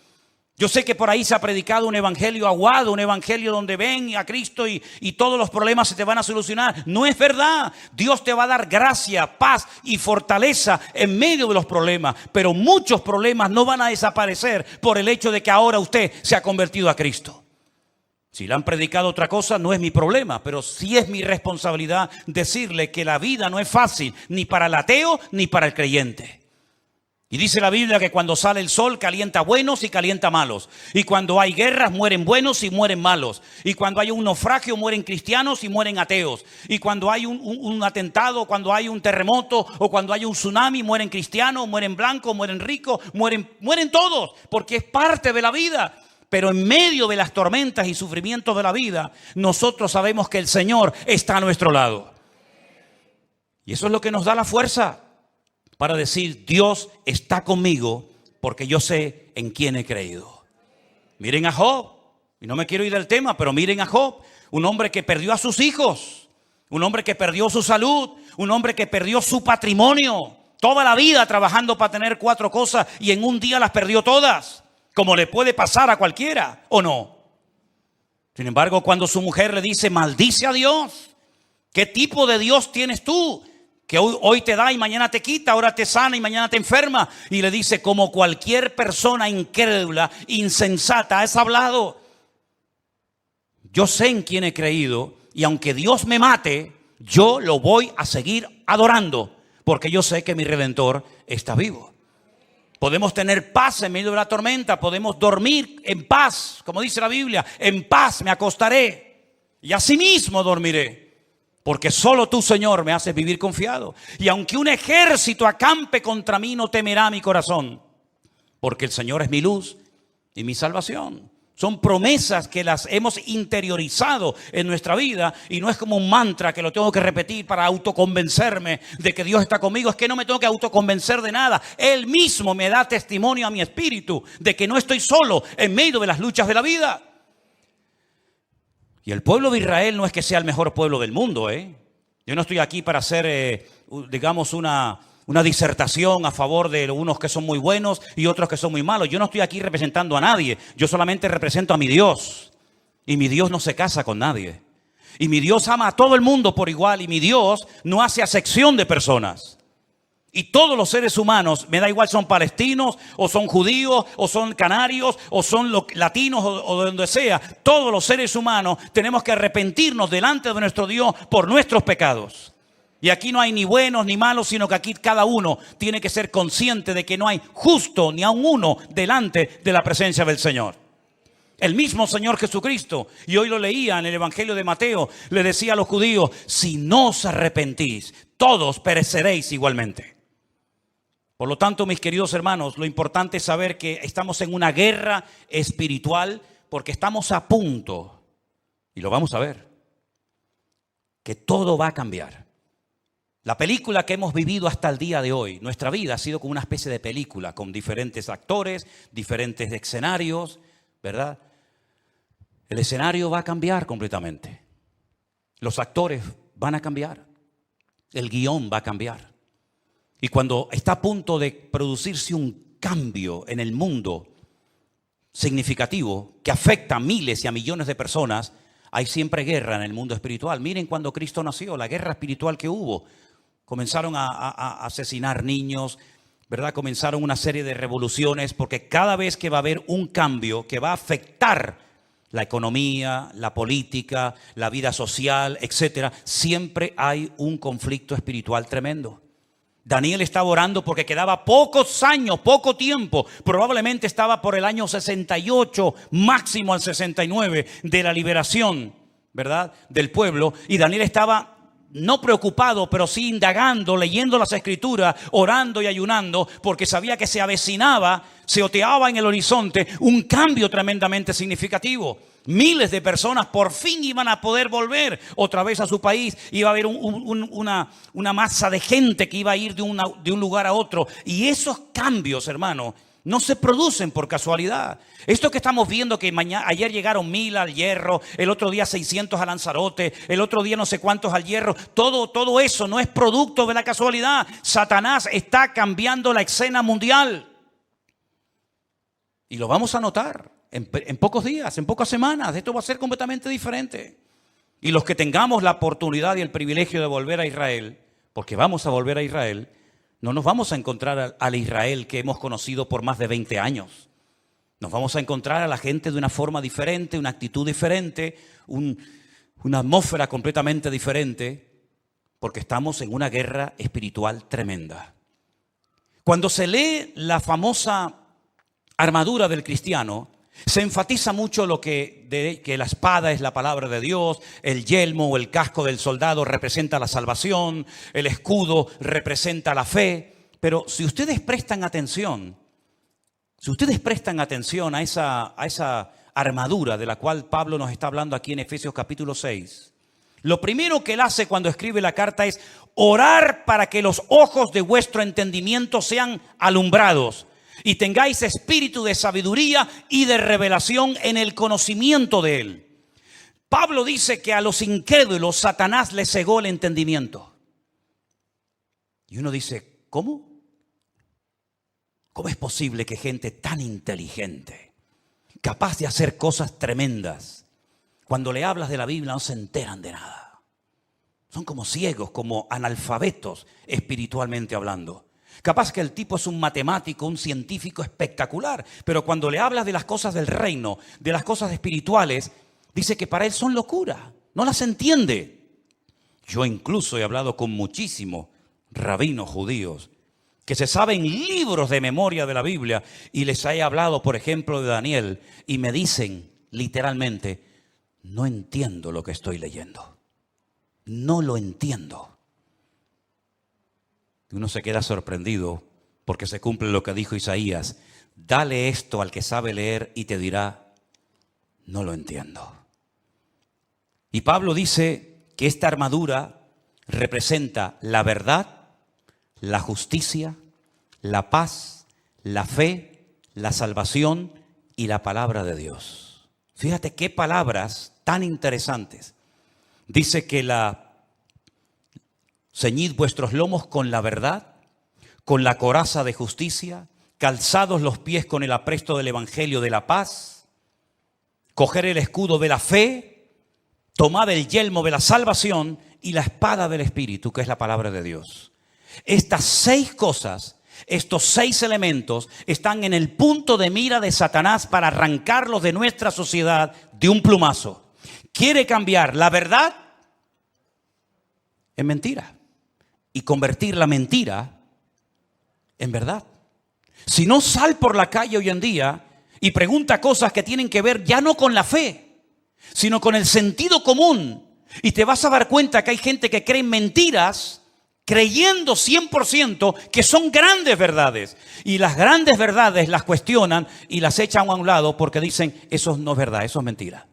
Yo sé que por ahí se ha predicado un evangelio aguado, un evangelio donde ven a Cristo y todos los problemas se te van a solucionar. No es verdad. Dios te va a dar gracia, paz y fortaleza en medio de los problemas. Pero muchos problemas no van a desaparecer por el hecho de que ahora usted se ha convertido a Cristo. Si le han predicado otra cosa, no es mi problema, pero sí es mi responsabilidad decirle que la vida no es fácil, ni para el ateo ni para el creyente. Y dice la Biblia que cuando sale el sol calienta buenos y calienta malos. Y cuando hay guerras mueren buenos y mueren malos. Y cuando hay un naufragio mueren cristianos y mueren ateos. Y cuando hay un atentado, cuando hay un terremoto o cuando hay un tsunami mueren cristianos, mueren blancos, mueren ricos, mueren todos. Porque es parte de la vida. Pero en medio de las tormentas y sufrimientos de la vida, nosotros sabemos que el Señor está a nuestro lado. Y eso es lo que nos da la fuerza para decir: Dios está conmigo porque yo sé en quién he creído. Miren a Job, y no me quiero ir del tema, pero miren a Job, un hombre que perdió a sus hijos, un hombre que perdió su salud, un hombre que perdió su patrimonio, toda la vida trabajando para tener 4 cosas y en un día las perdió todas, como le puede pasar a cualquiera, ¿o no? Sin embargo, cuando su mujer le dice: maldice a Dios, ¿qué tipo de Dios tienes tú? Que hoy te da y mañana te quita, ahora te sana y mañana te enferma. Y le dice: como cualquier persona incrédula, insensata, has hablado. Yo sé en quién he creído y aunque Dios me mate, yo lo voy a seguir adorando porque yo sé que mi Redentor está vivo. Podemos tener paz en medio de la tormenta, podemos dormir en paz, como dice la Biblia: en paz me acostaré y asimismo dormiré. Porque solo tú, Señor, me haces vivir confiado. Y aunque un ejército acampe contra mí, no temerá mi corazón. Porque el Señor es mi luz y mi salvación. Son promesas que las hemos interiorizado en nuestra vida y no es como un mantra que lo tengo que repetir para autoconvencerme de que Dios está conmigo. Es que no me tengo que autoconvencer de nada. Él mismo me da testimonio a mi espíritu de que no estoy solo en medio de las luchas de la vida. Y el pueblo de Israel no es que sea el mejor pueblo del mundo, Yo no estoy aquí para hacer, digamos, una disertación a favor de unos que son muy buenos y otros que son muy malos. Yo no estoy aquí representando a nadie. Yo solamente represento a mi Dios. Y mi Dios no se casa con nadie. Y mi Dios ama a todo el mundo por igual. Y mi Dios no hace acepción de personas. Y todos los seres humanos, me da igual, son palestinos, o son judíos, o son canarios, o son latinos, o de donde sea. Todos los seres humanos tenemos que arrepentirnos delante de nuestro Dios por nuestros pecados. Y aquí no hay ni buenos ni malos, sino que aquí cada uno tiene que ser consciente de que no hay justo ni aun uno delante de la presencia del Señor. El mismo Señor Jesucristo, y hoy lo leía en el Evangelio de Mateo, le decía a los judíos: si no os arrepentís, todos pereceréis igualmente. Por lo tanto, mis queridos hermanos, lo importante es saber que estamos en una guerra espiritual porque estamos a punto, y lo vamos a ver, que todo va a cambiar. La película que hemos vivido hasta el día de hoy, nuestra vida ha sido como una especie de película, con diferentes actores, diferentes escenarios, ¿verdad? El escenario va a cambiar completamente. Los actores van a cambiar. El guión va a cambiar. Y cuando está a punto de producirse un cambio en el mundo significativo que afecta a miles y a millones de personas, hay siempre guerra en el mundo espiritual. Miren cuando Cristo nació, la guerra espiritual que hubo. Comenzaron a asesinar niños, ¿verdad? Comenzaron una serie de revoluciones, porque cada vez que va a haber un cambio que va a afectar la economía, la política, la vida social, etcétera, siempre hay un conflicto espiritual tremendo. Daniel estaba orando porque quedaba pocos años, poco tiempo, probablemente estaba por el año 68, máximo al 69, de la liberación, ¿verdad?, del pueblo, y Daniel estaba no preocupado, pero sí indagando, leyendo las escrituras, orando y ayunando, porque sabía que se avecinaba, se oteaba en el horizonte un cambio tremendamente significativo. Miles de personas por fin iban a poder volver otra vez a su país. Iba a haber una masa de gente que iba a ir de un lugar a otro. Y esos cambios, hermano, no se producen por casualidad. Esto que estamos viendo, que ayer llegaron 1000 al Hierro, el otro día 600 a Lanzarote, el otro día no sé cuántos al Hierro, todo eso no es producto de la casualidad. Satanás está cambiando la escena mundial. Y lo vamos a notar en pocos días, en pocas semanas. Esto va a ser completamente diferente. Y los que tengamos la oportunidad y el privilegio de volver a Israel, porque vamos a volver a Israel, no nos vamos a encontrar al Israel que hemos conocido por más de 20 años. Nos vamos a encontrar a la gente de una forma diferente, una actitud diferente, una atmósfera completamente diferente, porque estamos en una guerra espiritual tremenda. Cuando se lee la famosa armadura del cristiano, se enfatiza mucho que la espada es la palabra de Dios, el yelmo o el casco del soldado representa la salvación, el escudo representa la fe. Pero si ustedes prestan atención a esa armadura de la cual Pablo nos está hablando aquí en Efesios capítulo 6, lo primero que él hace cuando escribe la carta es orar para que los ojos de vuestro entendimiento sean alumbrados y tengáis espíritu de sabiduría y de revelación en el conocimiento de Él. Pablo dice que a los incrédulos Satanás les cegó el entendimiento. Y uno dice, ¿cómo? ¿Cómo es posible que gente tan inteligente, capaz de hacer cosas tremendas, cuando le hablas de la Biblia no se enteran de nada? Son como ciegos, como analfabetos espiritualmente hablando. Capaz que el tipo es un matemático, un científico espectacular, pero cuando le hablas de las cosas del reino, de las cosas espirituales, dice que para él son locura, no las entiende. Yo incluso he hablado con muchísimos rabinos judíos que se saben libros de memoria de la Biblia y les he hablado, por ejemplo, de Daniel y me dicen literalmente, no entiendo lo que estoy leyendo, no lo entiendo. Uno se queda sorprendido porque se cumple lo que dijo Isaías. Dale esto al que sabe leer y te dirá, no lo entiendo. Y Pablo dice que esta armadura representa la verdad, la justicia, la paz, la fe, la salvación y la palabra de Dios. Fíjate qué palabras tan interesantes. Dice que ceñid vuestros lomos con la verdad, con la coraza de justicia, calzados los pies con el apresto del evangelio de la paz, coger el escudo de la fe, tomad el yelmo de la salvación y la espada del Espíritu, que es la palabra de Dios. Estas 6 cosas, estos 6 elementos están en el punto de mira de Satanás para arrancarlos de nuestra sociedad de un plumazo. Quiere cambiar la verdad en mentira y convertir la mentira en verdad. Si no, sal por la calle hoy en día y pregunta cosas que tienen que ver ya no con la fe, sino con el sentido común. Y te vas a dar cuenta que hay gente que cree en mentiras, creyendo 100% que son grandes verdades. Y las grandes verdades las cuestionan y las echan a un lado porque dicen, eso no es verdad, eso es mentira.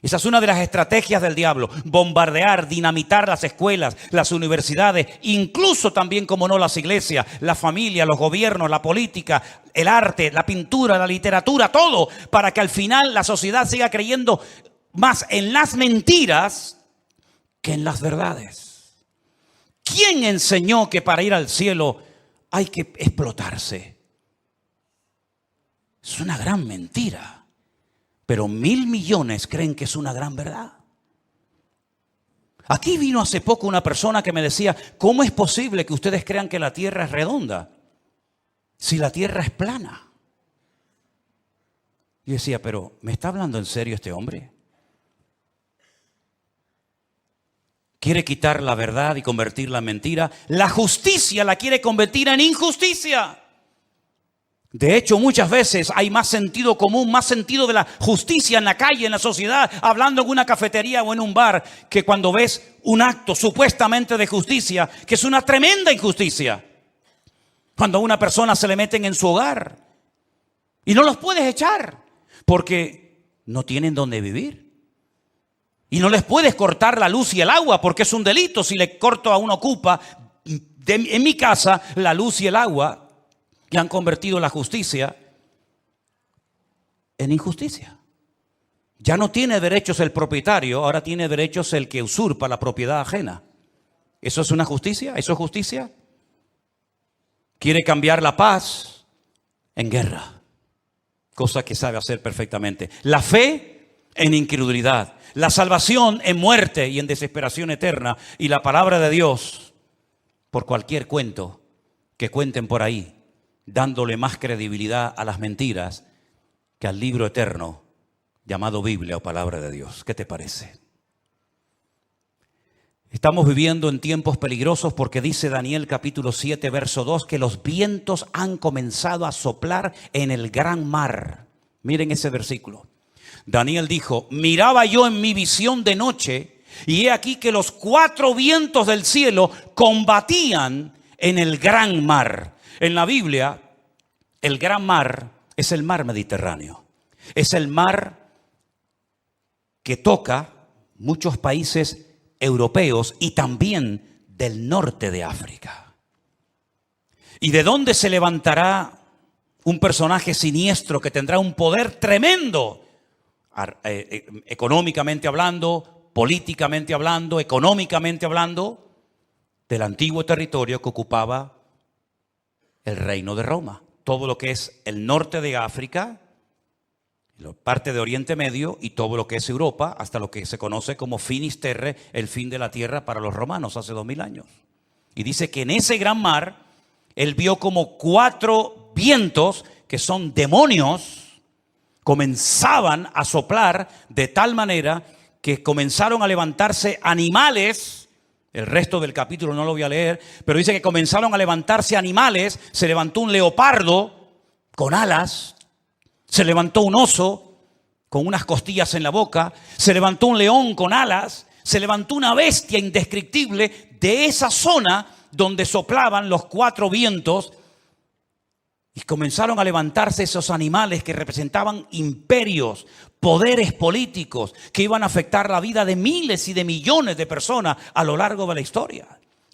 Esa es una de las estrategias del diablo, bombardear, dinamitar las escuelas, las universidades, incluso también, como no, las iglesias, la familia, los gobiernos, la política, el arte, la pintura, la literatura, todo, para que al final la sociedad siga creyendo más en las mentiras que en las verdades. ¿Quién enseñó que para ir al cielo hay que explotarse? Es una gran mentira. Pero 1.000 millones creen que es una gran verdad. Aquí vino hace poco una persona que me decía, ¿cómo es posible que ustedes crean que la tierra es redonda si la tierra es plana? Y decía, pero ¿me está hablando en serio este hombre? Quiere quitar la verdad y convertirla en mentira. La justicia la quiere convertir en injusticia. De hecho, muchas veces hay más sentido común, más sentido de la justicia en la calle, en la sociedad, hablando en una cafetería o en un bar, que cuando ves un acto supuestamente de justicia, que es una tremenda injusticia. Cuando a una persona se le meten en su hogar y no los puedes echar porque no tienen dónde vivir. Y no les puedes cortar la luz y el agua porque es un delito si le corto a un ocupa en mi casa la luz y el agua. Que han convertido la justicia en injusticia. Ya no tiene derechos el propietario, ahora tiene derechos el que usurpa la propiedad ajena. ¿Eso es una justicia? ¿Eso es justicia? Quiere cambiar la paz en guerra, cosa que sabe hacer perfectamente. La fe en incredulidad, la salvación en muerte y en desesperación eterna, y la palabra de Dios por cualquier cuento que cuenten por ahí, dándole más credibilidad a las mentiras que al libro eterno llamado Biblia o palabra de Dios. ¿Qué te parece? Estamos viviendo en tiempos peligrosos porque dice Daniel capítulo 7 verso 2 que los vientos han comenzado a soplar en el gran mar. Miren ese versículo. Daniel dijo, miraba yo en mi visión de noche y he aquí que los 4 vientos del cielo combatían en el gran mar. En la Biblia, el gran mar es el mar Mediterráneo. Es el mar que toca muchos países europeos y también del norte de África. ¿Y de dónde se levantará un personaje siniestro que tendrá un poder tremendo? Económicamente hablando, políticamente hablando, económicamente hablando, del antiguo territorio que ocupaba el reino de Roma. Todo lo que es el norte de África, parte de Oriente Medio y todo lo que es Europa, hasta lo que se conoce como finis terrae, el fin de la tierra para los romanos hace 2000 años. Y dice que en ese gran mar, él vio como 4 vientos, que son demonios, comenzaban a soplar de tal manera que comenzaron a levantarse animales. El resto del capítulo no lo voy a leer, pero dice que comenzaron a levantarse animales. Se levantó un leopardo con alas, se levantó un oso con unas costillas en la boca, se levantó un león con alas, se levantó una bestia indescriptible de esa zona donde soplaban los 4 vientos Y comenzaron a levantarse esos animales que representaban imperios, poderes políticos que iban a afectar la vida de miles y de millones de personas a lo largo de la historia.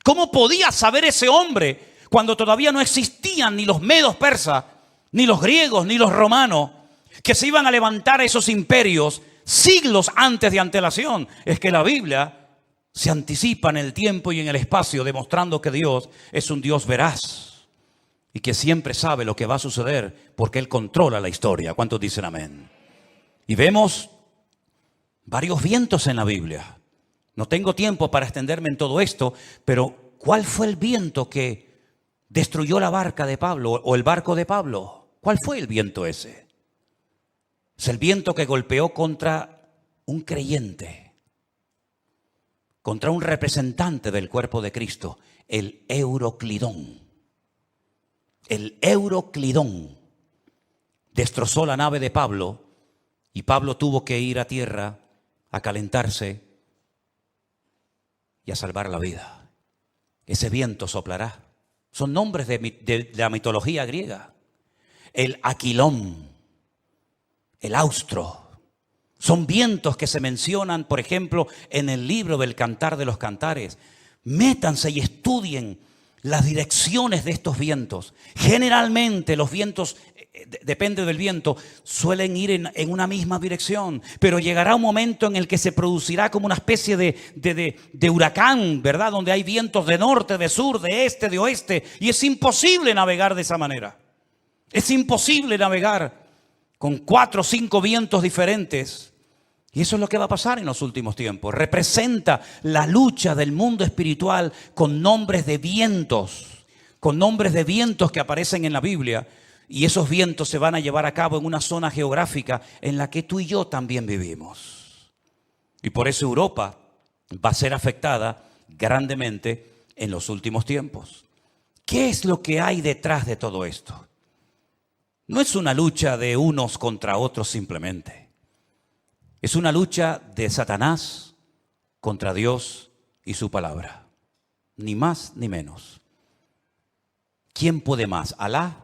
¿Cómo podía saber ese hombre cuando todavía no existían ni los medos persas, ni los griegos, ni los romanos, que se iban a levantar esos imperios siglos antes de antelación? Es que la Biblia se anticipa en el tiempo y en el espacio, demostrando que Dios es un Dios veraz y que siempre sabe lo que va a suceder porque Él controla la historia. ¿Cuántos dicen amén? Y vemos varios vientos en la Biblia. No tengo tiempo para extenderme en todo esto, pero ¿cuál fue el viento que destruyó la barca de Pablo o el barco de Pablo? ¿Cuál fue el viento ese? Es el viento que golpeó contra un creyente, contra un representante del cuerpo de Cristo, el Euroclidón. El Euroclidón destrozó la nave de Pablo y Pablo tuvo que ir a tierra a calentarse y a salvar la vida. Ese viento soplará. Son nombres de la mitología griega. El Aquilón, el Austro. Son vientos que se mencionan, por ejemplo, en el libro del Cantar de los Cantares. Métanse y estudien las direcciones de estos vientos. Generalmente los vientos, depende del viento, suelen ir en una misma dirección, pero llegará un momento en el que se producirá como una especie de huracán, ¿verdad? Donde hay vientos de norte, de sur, de este, de oeste, y es imposible navegar de esa manera. Es imposible navegar con 4 o 5 vientos diferentes. Y eso es lo que va a pasar en los últimos tiempos. Representa la lucha del mundo espiritual con nombres de vientos que aparecen en la Biblia. Y esos vientos se van a llevar a cabo en una zona geográfica en la que tú y yo también vivimos. Y por eso Europa va a ser afectada grandemente en los últimos tiempos. ¿Qué es lo que hay detrás de todo esto? No es una lucha de unos contra otros simplemente. Es una lucha de Satanás contra Dios y su palabra. Ni más ni menos. ¿Quién puede más? ¿Alá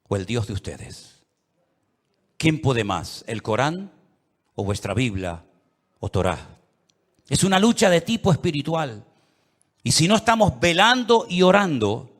o el Dios de ustedes? ¿Quién puede más? ¿El Corán o vuestra Biblia o Torá? Es una lucha de tipo espiritual. Y si no estamos velando y orando,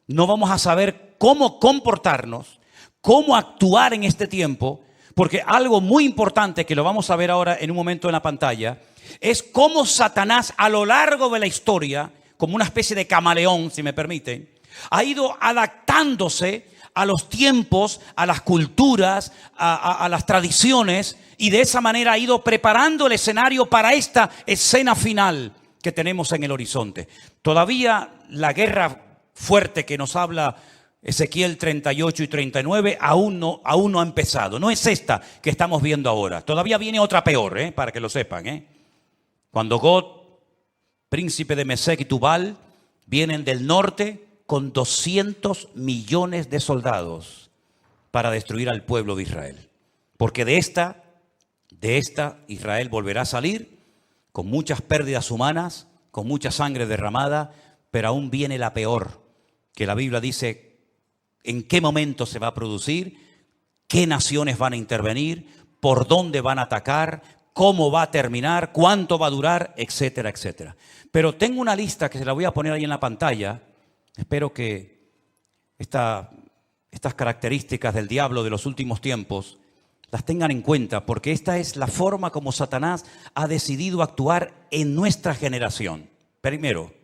no vamos a saber cómo comportarnos, cómo actuar en este tiempo. Porque algo muy importante, que lo vamos a ver ahora en un momento en la pantalla, es cómo Satanás a lo largo de la historia, como una especie de camaleón, si me permiten, ha ido adaptándose a los tiempos, a las culturas, a las tradiciones, y de esa manera ha ido preparando el escenario para esta escena final que tenemos en el horizonte. Todavía la guerra fuerte que nos habla Ezequiel 38 y 39 aún no ha empezado. No es esta que estamos viendo ahora. Todavía viene otra peor, para que lo sepan. Cuando Gog, príncipe de Mesec y Tubal, vienen del norte con 200 millones de soldados para destruir al pueblo de Israel. Porque de esta Israel volverá a salir con muchas pérdidas humanas, con mucha sangre derramada, pero aún viene la peor, que la Biblia dice en qué momento se va a producir, qué naciones van a intervenir, por dónde van a atacar, cómo va a terminar, cuánto va a durar, etcétera, etcétera. Pero tengo una lista que se la voy a poner ahí en la pantalla. Espero que estas características del diablo de los últimos tiempos las tengan en cuenta, porque esta es la forma como Satanás ha decidido actuar en nuestra generación. Primero,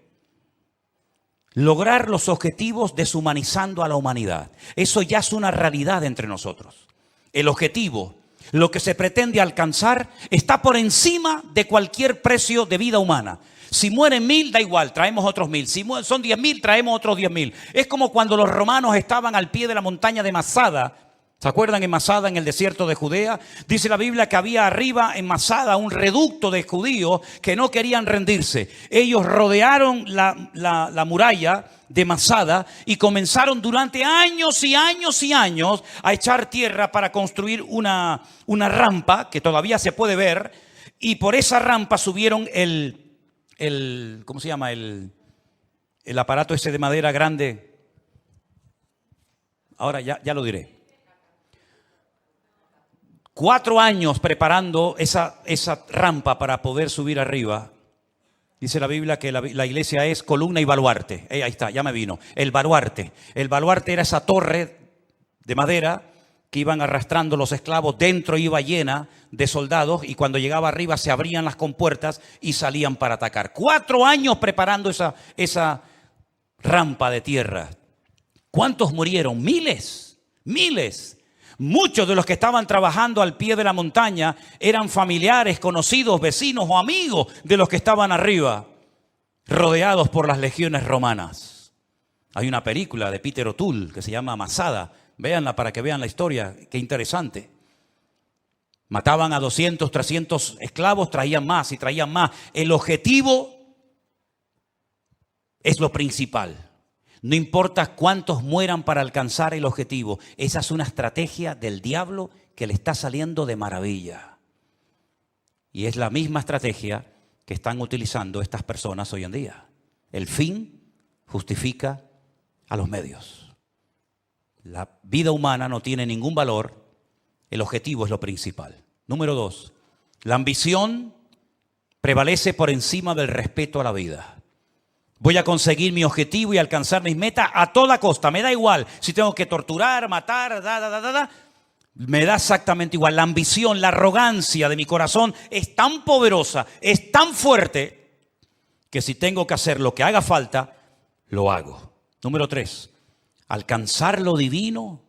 lograr los objetivos deshumanizando a la humanidad. Eso ya es una realidad entre nosotros. El objetivo, lo que se pretende alcanzar, está por encima de cualquier precio de vida humana. Si mueren 1000, da igual, traemos otros 1000. Si son 10.000, traemos otros 10.000. Es como cuando los romanos estaban al pie de la montaña de Masada. ¿Se acuerdan en Masada, en el desierto de Judea? Dice la Biblia que había arriba en Masada un reducto de judíos que no querían rendirse. Ellos rodearon la muralla de Masada y comenzaron durante años y años y años a echar tierra para construir una rampa que todavía se puede ver, y por esa rampa subieron ¿cómo se llama? El aparato ese de madera grande. ahora ya lo diré. 4 años preparando esa rampa para poder subir arriba. Dice la Biblia que la iglesia es columna y baluarte. Ahí está, ya me vino. El baluarte. El baluarte era esa torre de madera que iban arrastrando los esclavos. Dentro iba llena de soldados y cuando llegaba arriba se abrían las compuertas y salían para atacar. 4 años preparando esa rampa de tierra. ¿Cuántos murieron? Miles, miles. Muchos de los que estaban trabajando al pie de la montaña eran familiares, conocidos, vecinos o amigos de los que estaban arriba, rodeados por las legiones romanas. Hay una película de Peter O'Toole que se llama Masada. Véanla para que vean la historia. Qué interesante. Mataban a 200, 300 esclavos, traían más y traían más. El objetivo es lo principal. No importa cuántos mueran para alcanzar el objetivo. Esa es una estrategia del diablo que le está saliendo de maravilla. Y es la misma estrategia que están utilizando estas personas hoy en día. El fin justifica a los medios. La vida humana no tiene ningún valor. El objetivo es lo principal. Número 2. La ambición prevalece por encima del respeto a la vida. Voy a conseguir mi objetivo y alcanzar mis metas a toda costa. Me da igual si tengo que torturar, matar, me da exactamente igual. La ambición, la arrogancia de mi corazón es tan poderosa, es tan fuerte, que si tengo que hacer lo que haga falta, lo hago. Número 3. Alcanzar lo divino,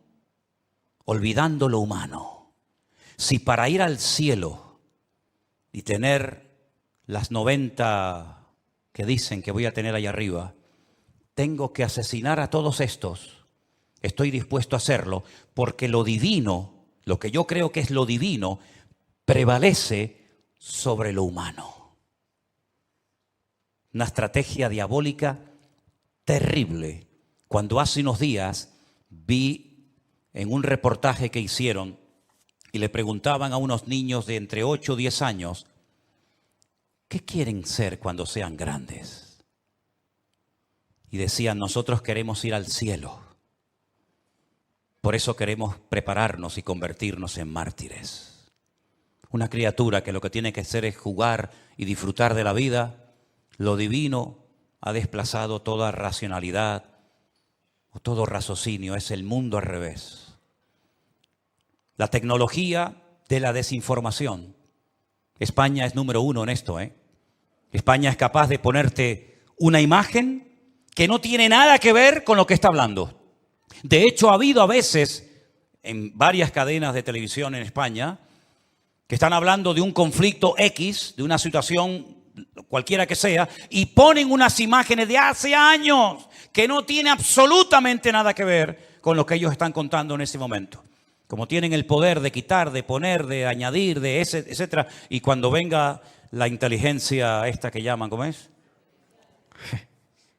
olvidando lo humano. Si para ir al cielo y tener las 90... que dicen que voy a tener allá arriba, tengo que asesinar a todos estos, estoy dispuesto a hacerlo, porque lo divino, lo que yo creo que es lo divino, prevalece sobre lo humano. Una estrategia diabólica terrible. Cuando hace unos días vi en un reportaje que hicieron y le preguntaban a unos niños de entre 8 o 10 años, ¿qué quieren ser cuando sean grandes? Y decían, nosotros queremos ir al cielo. Por eso queremos prepararnos y convertirnos en mártires. Una criatura que lo que tiene que hacer es jugar y disfrutar de la vida. Lo divino ha desplazado toda racionalidad o todo raciocinio. Es el mundo al revés. La tecnología de la desinformación. España es número 1 en esto, España es capaz de ponerte una imagen que no tiene nada que ver con lo que está hablando. De hecho, ha habido a veces en varias cadenas de televisión en España que están hablando de un conflicto X, de una situación cualquiera que sea, y ponen unas imágenes de hace años que no tiene absolutamente nada que ver con lo que ellos están contando en ese momento. Como tienen el poder de quitar, de poner, de añadir, de etcétera, y cuando venga la inteligencia esta que llaman, ¿cómo es?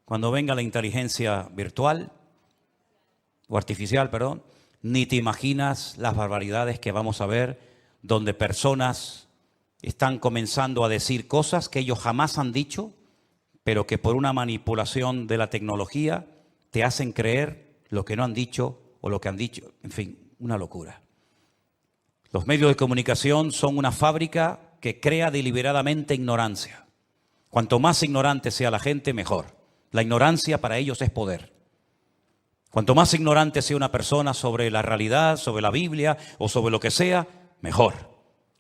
Cuando venga la inteligencia virtual o artificial, perdón, ni te imaginas las barbaridades que vamos a ver, donde personas están comenzando a decir cosas que ellos jamás han dicho, pero que por una manipulación de la tecnología te hacen creer lo que no han dicho o lo que han dicho. En fin, una locura. Los medios de comunicación son una fábrica que crea deliberadamente ignorancia. Cuanto más ignorante sea la gente, mejor. La ignorancia para ellos es poder. Cuanto más ignorante sea una persona sobre la realidad, sobre la Biblia o sobre lo que sea, mejor.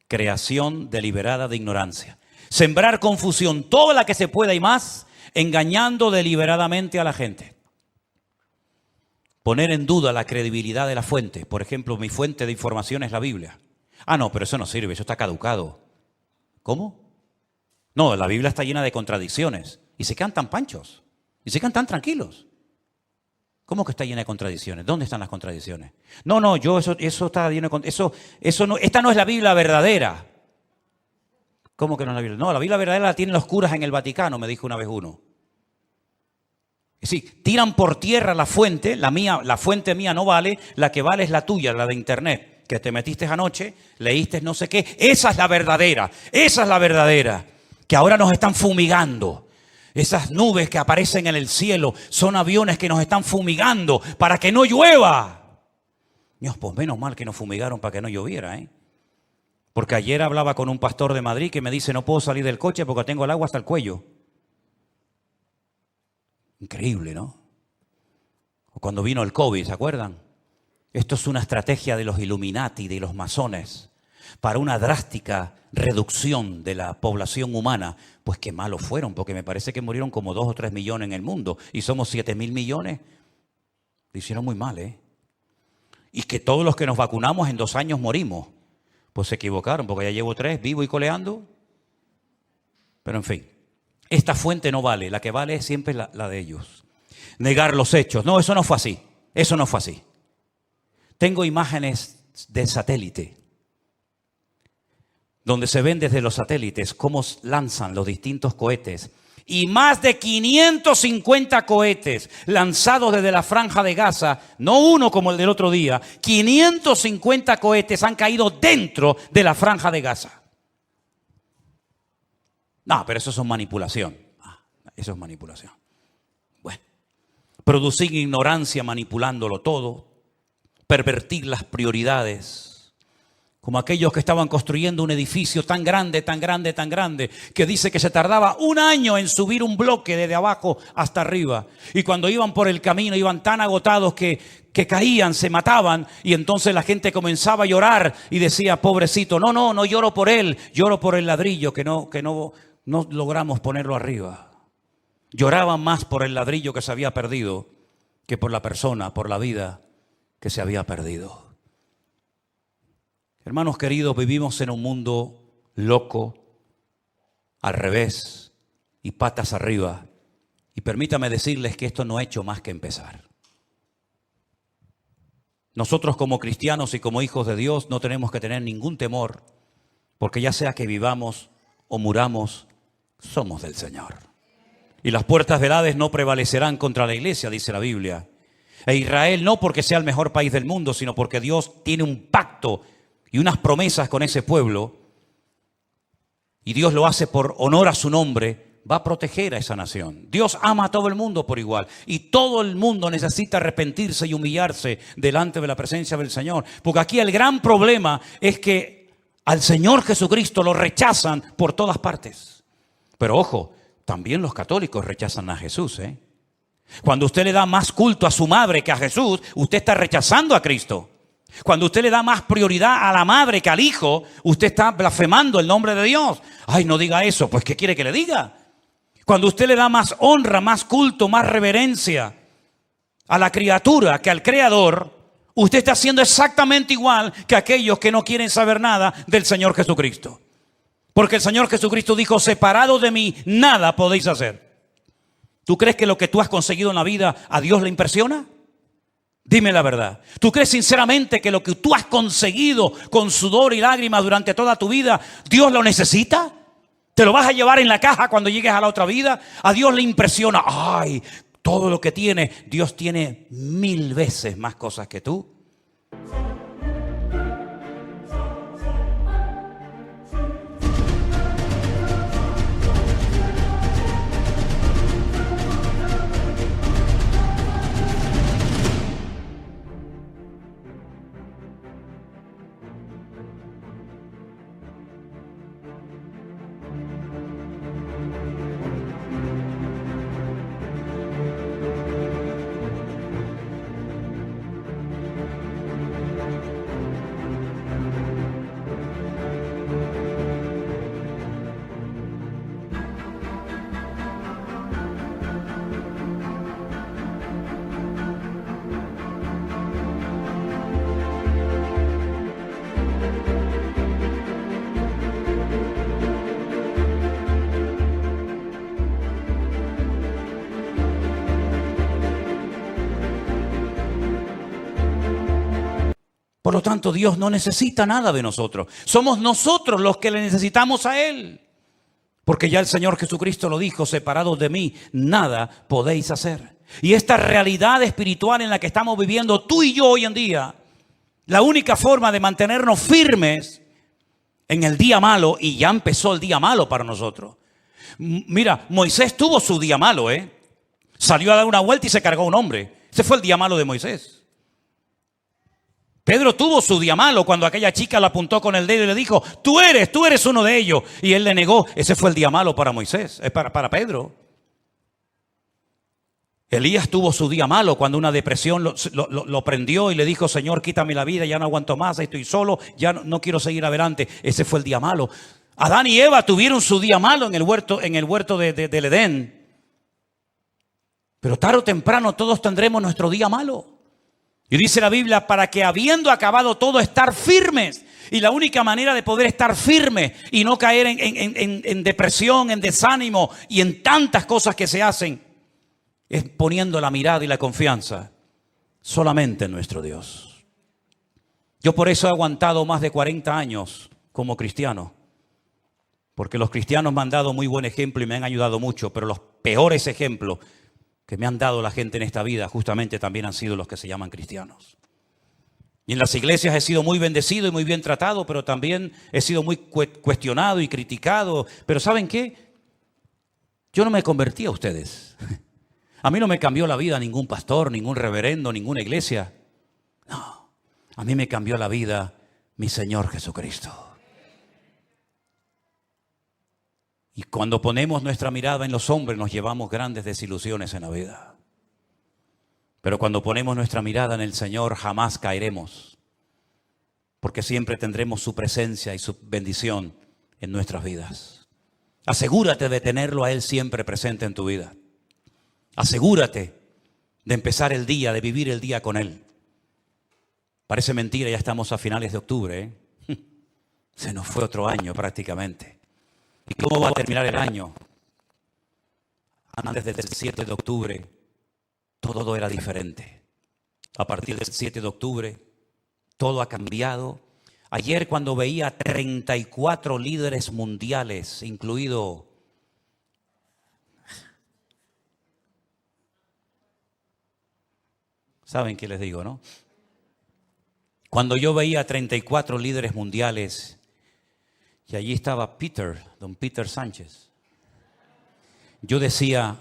Creación deliberada de ignorancia. Sembrar confusión, toda la que se pueda y más, engañando deliberadamente a la gente. Poner en duda la credibilidad de la fuente. Por ejemplo, mi fuente de información es la Biblia. Ah, no, pero eso no sirve, eso está caducado. ¿Cómo? No, la Biblia está llena de contradicciones. Y se quedan tan panchos. Y se quedan tan tranquilos. ¿Cómo que está llena de contradicciones? ¿Dónde están las contradicciones? No, eso está lleno de contradicciones. Eso no, esta no es la Biblia verdadera. ¿Cómo que no es la Biblia? No, la Biblia verdadera la tienen los curas en el Vaticano, me dijo una vez uno. Es decir, tiran por tierra la fuente, la fuente mía no vale, la que vale es la tuya, la de internet. Que te metiste anoche, leíste no sé qué. Esa es la verdadera, que ahora nos están fumigando. Esas nubes que aparecen en el cielo son aviones que nos están fumigando para que no llueva. Dios, pues menos mal que nos fumigaron para que no lloviera, ¿eh? Porque ayer hablaba con un pastor de Madrid que me dice, no puedo salir del coche porque tengo el agua hasta el cuello. Increíble, ¿no? O cuando vino el COVID, ¿se acuerdan? Esto es una estrategia de los Illuminati, de los masones, para una drástica reducción de la población humana. Pues qué malos fueron, porque me parece que murieron como 2 o 3 millones en el mundo y somos 7.000 millones. Lo hicieron muy mal, ¿eh? Y que todos los que nos vacunamos en 2 años morimos. Pues se equivocaron, porque ya llevo 3, vivo y coleando. Pero en fin, esta fuente no vale, la que vale es siempre la de ellos. Negar los hechos. No, eso no fue así. Eso no fue así. Tengo imágenes de satélite, donde se ven desde los satélites cómo lanzan los distintos cohetes. Y más de 550 cohetes lanzados desde la Franja de Gaza, no uno como el del otro día, 550 cohetes han caído dentro de la Franja de Gaza. No, pero eso es manipulación. Eso es manipulación. Bueno, producir ignorancia manipulándolo todo, pervertir las prioridades. Como aquellos que estaban construyendo un edificio tan grande, tan grande, tan grande, que dice que se tardaba 1 año en subir un bloque desde abajo hasta arriba. Y cuando iban por el camino, iban tan agotados que caían, se mataban. Y entonces la gente comenzaba a llorar y decía, pobrecito, no lloro por él, lloro por el ladrillo que no logramos ponerlo arriba. Lloraban más por el ladrillo que se había perdido que por la persona, por la vida que se había perdido. Hermanos queridos, vivimos en un mundo loco, al revés y patas arriba. Y permítame decirles que esto no ha hecho más que empezar. Nosotros como cristianos y como hijos de Dios no tenemos que tener ningún temor, porque ya sea que vivamos o muramos, somos del Señor. Y las puertas del Hades no prevalecerán contra la iglesia, dice la Biblia. E Israel no porque sea el mejor país del mundo, sino porque Dios tiene un pacto y unas promesas con ese pueblo, y Dios lo hace por honor a su nombre, va a proteger a esa nación. Dios ama a todo el mundo por igual, y todo el mundo necesita arrepentirse y humillarse delante de la presencia del Señor. Porque aquí el gran problema es que al Señor Jesucristo lo rechazan por todas partes. Pero ojo, también los católicos rechazan a Jesús, ¿eh? Cuando usted le da más culto a su madre que a Jesús, usted está rechazando a Cristo. Cuando usted le da más prioridad a la madre que al hijo, usted está blasfemando el nombre de Dios. Ay, no diga eso, pues ¿qué quiere que le diga? Cuando usted le da más honra, más culto, más reverencia a la criatura que al Creador, usted está haciendo exactamente igual que aquellos que no quieren saber nada del Señor Jesucristo. Porque el Señor Jesucristo dijo, separado de mí, nada podéis hacer. ¿Tú crees que lo que tú has conseguido en la vida a Dios le impresiona? Dime la verdad. ¿Tú crees sinceramente que lo que tú has conseguido con sudor y lágrimas durante toda tu vida, Dios lo necesita? ¿Te lo vas a llevar en la caja cuando llegues a la otra vida? A Dios le impresiona. Ay, todo lo que tiene. Dios tiene 1000 veces más cosas que tú. Por lo tanto, Dios no necesita nada de nosotros. Somos nosotros los que le necesitamos a Él. Porque ya el Señor Jesucristo lo dijo, separados de mí, nada podéis hacer. Y esta realidad espiritual en la que estamos viviendo tú y yo hoy en día, la única forma de mantenernos firmes en el día malo, y ya empezó el día malo para nosotros. Mira, Moisés tuvo su día malo, Salió a dar una vuelta y se cargó a un hombre. Ese fue el día malo de Moisés. Pedro tuvo su día malo cuando aquella chica le apuntó con el dedo y le dijo, tú eres uno de ellos. Y él le negó. Ese fue el día malo para Moisés, para Pedro. Elías tuvo su día malo cuando una depresión lo prendió y le dijo, Señor, quítame la vida, ya no aguanto más, estoy solo, ya no quiero seguir adelante. Ese fue el día malo. Adán y Eva tuvieron su día malo en el huerto del Edén. Pero tarde o temprano todos tendremos nuestro día malo. Y dice la Biblia, para que habiendo acabado todo, estar firmes. Y la única manera de poder estar firme y no caer en depresión, en desánimo y en tantas cosas que se hacen, es poniendo la mirada y la confianza solamente en nuestro Dios. Yo por eso he aguantado más de 40 años como cristiano. Porque los cristianos me han dado muy buen ejemplo y me han ayudado mucho. Pero los peores ejemplos que me han dado la gente en esta vida justamente también han sido los que se llaman cristianos. Y en las iglesias he sido muy bendecido y muy bien tratado, pero también he sido muy cuestionado y criticado. Pero ¿saben qué? Yo no me convertí a ustedes. A mí no me cambió la vida ningún pastor, ningún reverendo, ninguna iglesia. No, a mí me cambió la vida mi Señor Jesucristo. Y cuando ponemos nuestra mirada en los hombres nos llevamos grandes desilusiones en la vida. Pero cuando ponemos nuestra mirada en el Señor jamás caeremos. Porque siempre tendremos su presencia y su bendición en nuestras vidas. Asegúrate de tenerlo a Él siempre presente en tu vida. Asegúrate de empezar el día, de vivir el día con Él. Parece mentira, ya estamos a finales de octubre, ¿eh? Se nos fue otro año prácticamente. ¿Y cómo va a terminar el año? Antes del 7 de octubre, todo era diferente. A partir del 7 de octubre, todo ha cambiado. Ayer cuando veía 34 líderes mundiales, incluido... ¿Saben qué les digo, no? Cuando yo veía 34 líderes mundiales... Y allí estaba don Peter Sánchez. Yo decía,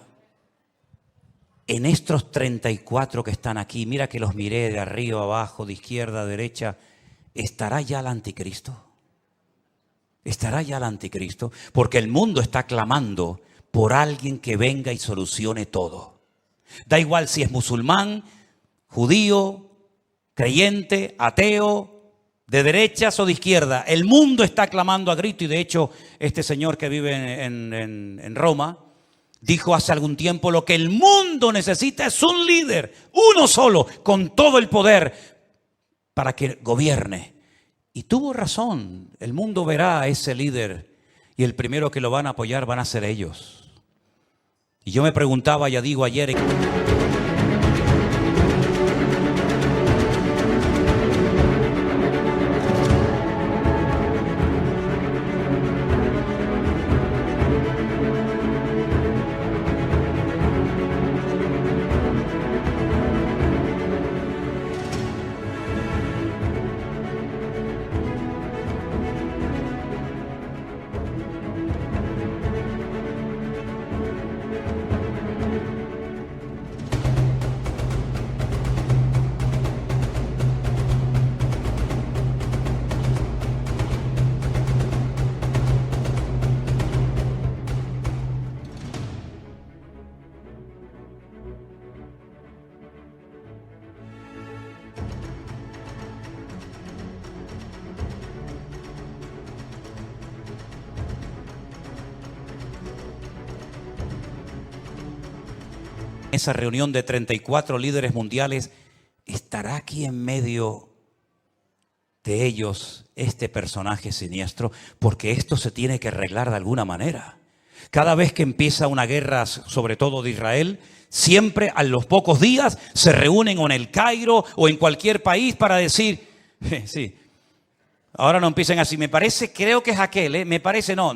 en estos 34 que están aquí, mira que los miré de arriba abajo, de izquierda a derecha, ¿estará ya el anticristo? ¿Estará ya el anticristo? Porque el mundo está clamando por alguien que venga y solucione todo. Da igual si es musulmán, judío, creyente, ateo, de derechas o de izquierda, el mundo está clamando a grito. Y de hecho, este señor que vive en Roma, dijo hace algún tiempo, lo que el mundo necesita es un líder, uno solo, con todo el poder, para que gobierne. Y tuvo razón, el mundo verá a ese líder, y el primero que lo van a apoyar van a ser ellos. Y yo me preguntaba, ya digo ayer... Esa reunión de 34 líderes mundiales, ¿estará aquí en medio de ellos este personaje siniestro? Porque esto se tiene que arreglar de alguna manera. Cada vez que empieza una guerra, sobre todo de Israel, siempre a los pocos días se reúnen o en el Cairo o en cualquier país para decir, sí, ahora no empiecen así, me parece, creo que es aquel, me parece, no.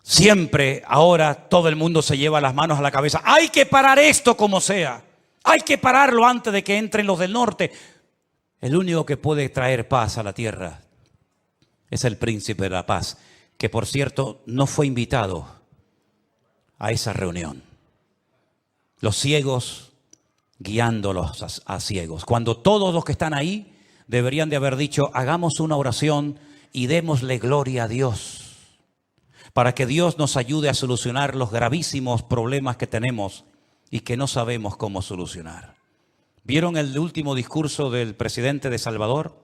Siempre ahora todo el mundo se lleva las manos a la cabeza. Hay que parar esto como sea. Hay que pararlo antes de que entren los del norte. El único que puede traer paz a la tierra es el príncipe de la paz, que por cierto no fue invitado a esa reunión. Los ciegos guiándolos a ciegos. Cuando todos los que están ahí deberían de haber dicho, hagamos una oración y démosle gloria a Dios, para que Dios nos ayude a solucionar los gravísimos problemas que tenemos y que no sabemos cómo solucionar. ¿Vieron el último discurso del presidente de Salvador,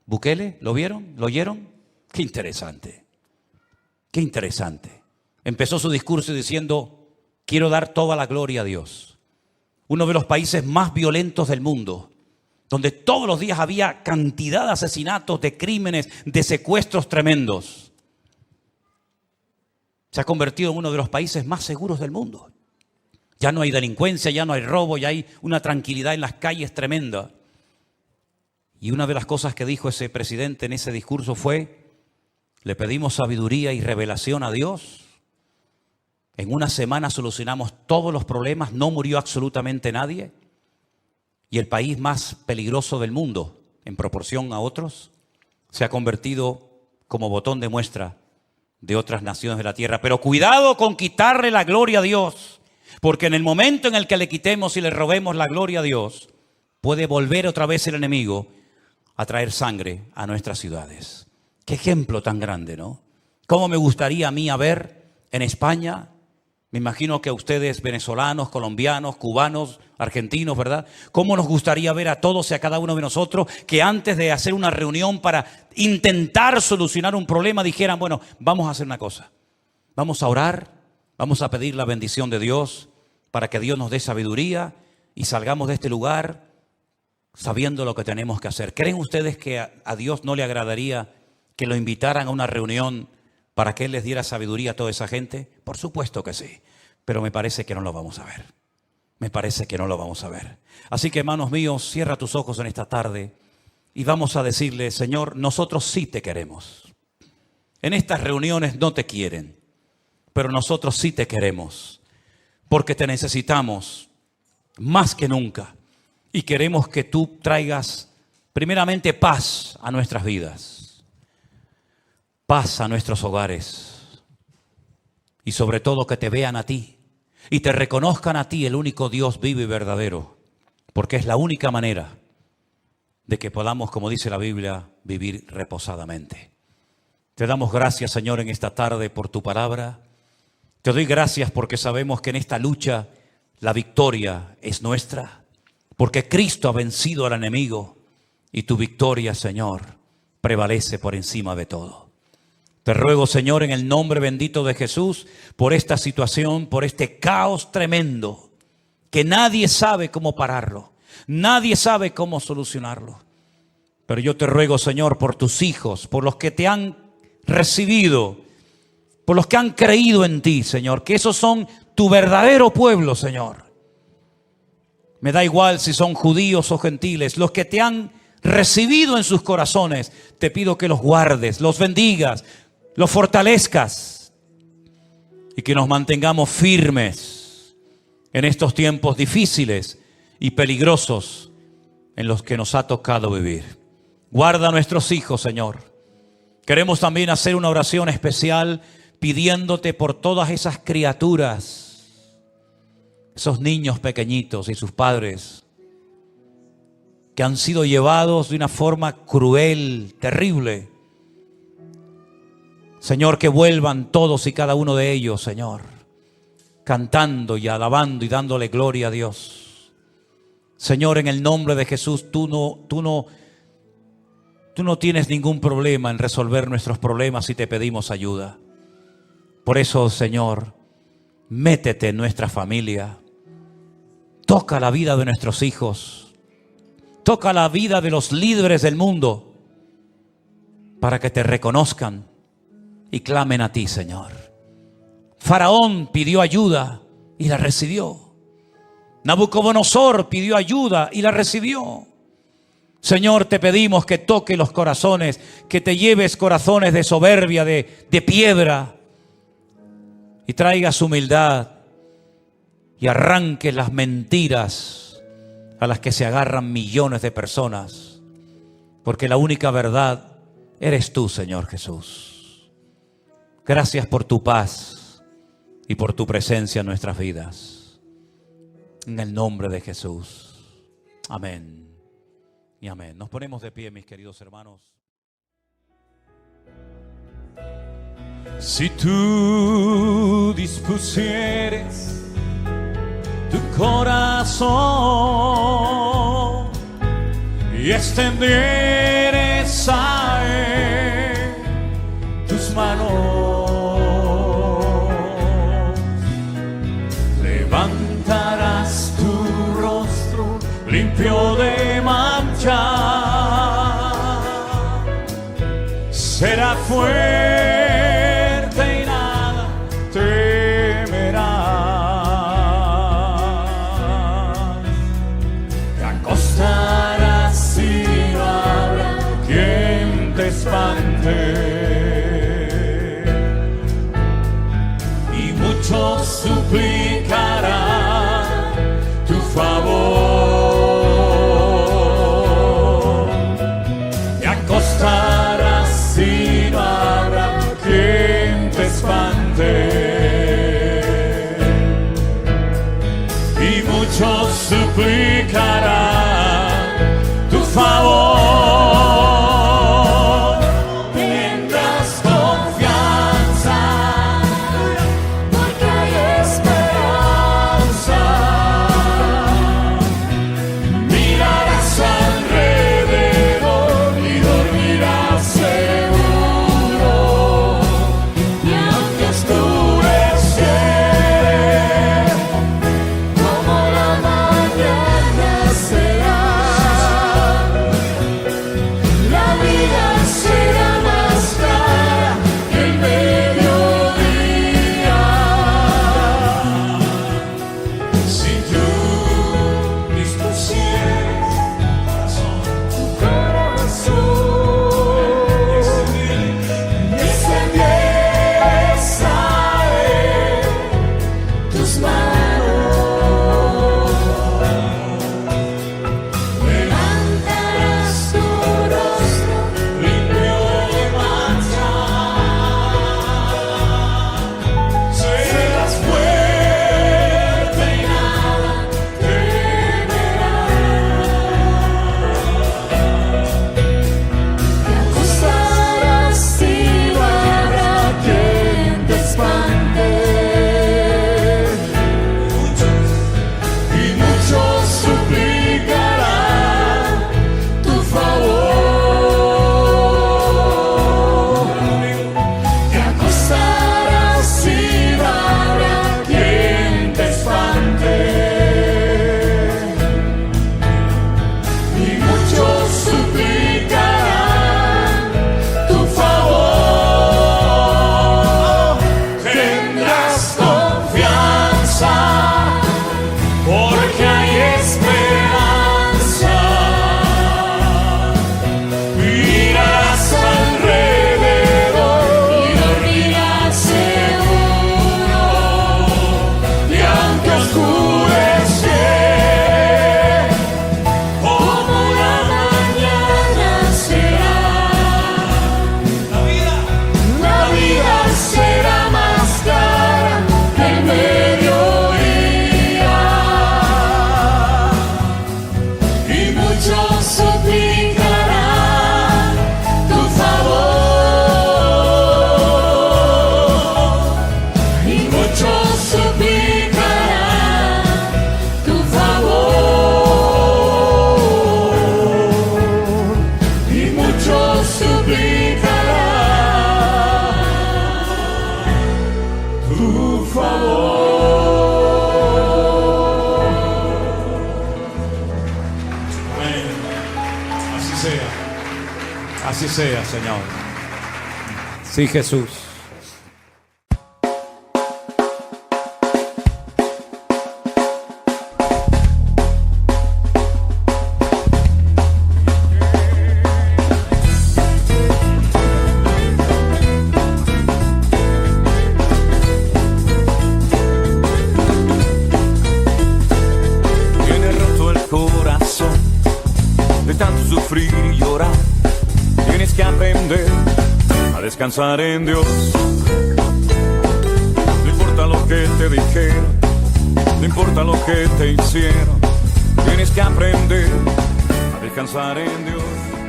Bukele? ¿Lo vieron? ¿Lo oyeron? Qué interesante. Qué interesante. Empezó su discurso diciendo, quiero dar toda la gloria a Dios. Uno de los países más violentos del mundo, donde todos los días había cantidad de asesinatos, de crímenes, de secuestros tremendos. Se ha convertido en uno de los países más seguros del mundo. Ya no hay delincuencia, ya no hay robo, ya hay una tranquilidad en las calles tremenda. Y una de las cosas que dijo ese presidente en ese discurso fue, le pedimos sabiduría y revelación a Dios. En una semana solucionamos todos los problemas, no murió absolutamente nadie. Y el país más peligroso del mundo, en proporción a otros, se ha convertido como botón de muestra de otras naciones de la tierra. Pero cuidado con quitarle la gloria a Dios, porque en el momento en el que le quitemos y le robemos la gloria a Dios, puede volver otra vez el enemigo a traer sangre a nuestras ciudades. Qué ejemplo tan grande, ¿no? ¿Cómo me gustaría a mí ver en España? Me imagino que a ustedes, venezolanos, colombianos, cubanos, argentinos, ¿verdad? ¿Cómo nos gustaría ver a todos y a cada uno de nosotros que antes de hacer una reunión para intentar solucionar un problema dijeran, bueno, vamos a hacer una cosa. Vamos a orar, vamos a pedir la bendición de Dios para que Dios nos dé sabiduría y salgamos de este lugar sabiendo lo que tenemos que hacer. ¿Creen ustedes que a Dios no le agradaría que lo invitaran a una reunión para que Él les diera sabiduría a toda esa gente? Por supuesto que sí, pero me parece que no lo vamos a ver. Me parece que no lo vamos a ver. Así que, hermanos míos, cierra tus ojos en esta tarde y vamos a decirle, Señor, nosotros sí te queremos. En estas reuniones no te quieren, pero nosotros sí te queremos, porque te necesitamos más que nunca y queremos que tú traigas primeramente paz a nuestras vidas, paz a nuestros hogares y sobre todo que te vean a ti y te reconozcan a ti, el único Dios vivo y verdadero, porque es la única manera de que podamos, como dice la Biblia, vivir reposadamente. Te damos gracias, Señor, en esta tarde por tu palabra. Te doy gracias porque sabemos que en esta lucha la victoria es nuestra, porque Cristo ha vencido al enemigo y tu victoria, Señor, prevalece por encima de todo. Te ruego, Señor, en el nombre bendito de Jesús, por esta situación, por este caos tremendo, que nadie sabe cómo pararlo, nadie sabe cómo solucionarlo. Pero yo te ruego, Señor, por tus hijos, por los que te han recibido, por los que han creído en ti, Señor, que esos son tu verdadero pueblo, Señor. Me da igual si son judíos o gentiles, los que te han recibido en sus corazones, te pido que los guardes, los bendigas, los fortalezcas y que nos mantengamos firmes en estos tiempos difíciles y peligrosos en los que nos ha tocado vivir. Guarda a nuestros hijos, Señor. Queremos también hacer una oración especial pidiéndote por todas esas criaturas, esos niños pequeñitos y sus padres que han sido llevados de una forma cruel, terrible. Señor, que vuelvan todos y cada uno de ellos, Señor, cantando y alabando y dándole gloria a Dios. Señor, en el nombre de Jesús, tú no tienes ningún problema en resolver nuestros problemas si te pedimos ayuda. Por eso, Señor, métete en nuestra familia, toca la vida de nuestros hijos, toca la vida de los líderes del mundo para que te reconozcan y clamen a ti, Señor. Faraón pidió ayuda y la recibió. Nabucodonosor pidió ayuda y la recibió. Señor, te pedimos que toque los corazones, que te lleves corazones de soberbia, de piedra, y traigas humildad y arranques las mentiras a las que se agarran millones de personas, porque la única verdad eres tú, Señor Jesús. Gracias por tu paz y por tu presencia en nuestras vidas. En el nombre de Jesús. Amén y amén. Nos ponemos de pie, mis queridos hermanos. Si tú dispusieres tu corazón y extendieres a Él tus manos, levantarás tu rostro limpio de mancha, será fuerte y nada temerás. Te acostarás y no habrá quien te espante, y muchos suplicarán tu favor. Te acostarás y no habrá quien te espante, y muchos suplicarán tu favor. Tendrás confianza, porque hay esperanza. mirarás alrededor y dormirás seguro, Y aunque oscurecer como la mañana será, la vida será más clara que el mediodía. si tú dispusieres Tu corazón y extendieres a Él tus manos, levantarás tu rostro limpio de mancha, serás fuerte y nada te acostarás y no habrá quien te espante, y muchos suplicarán tu favor. te acostarás y no habrá Quien te espante, y muchos suplicarán tu favor. Tendrás confianza, porque hay esperanza. Mirarás alrededor y dormirás seguro, y aunque oscureciere como la mañana será, La vida será más clara que el mediodía, y muchos suplicarán tu favor, y muchos suplicarán tu favor, y muchos suplicarán tu favor. Amén. Así sea. Así sea, Señor. Sí, Jesús. Tienes roto el corazón de tanto sufrir y llorar. Tienes que aprender a descansar en Dios. No importa lo que te dijeron, No importa lo que te hicieron, tienes que aprender a descansar en Dios.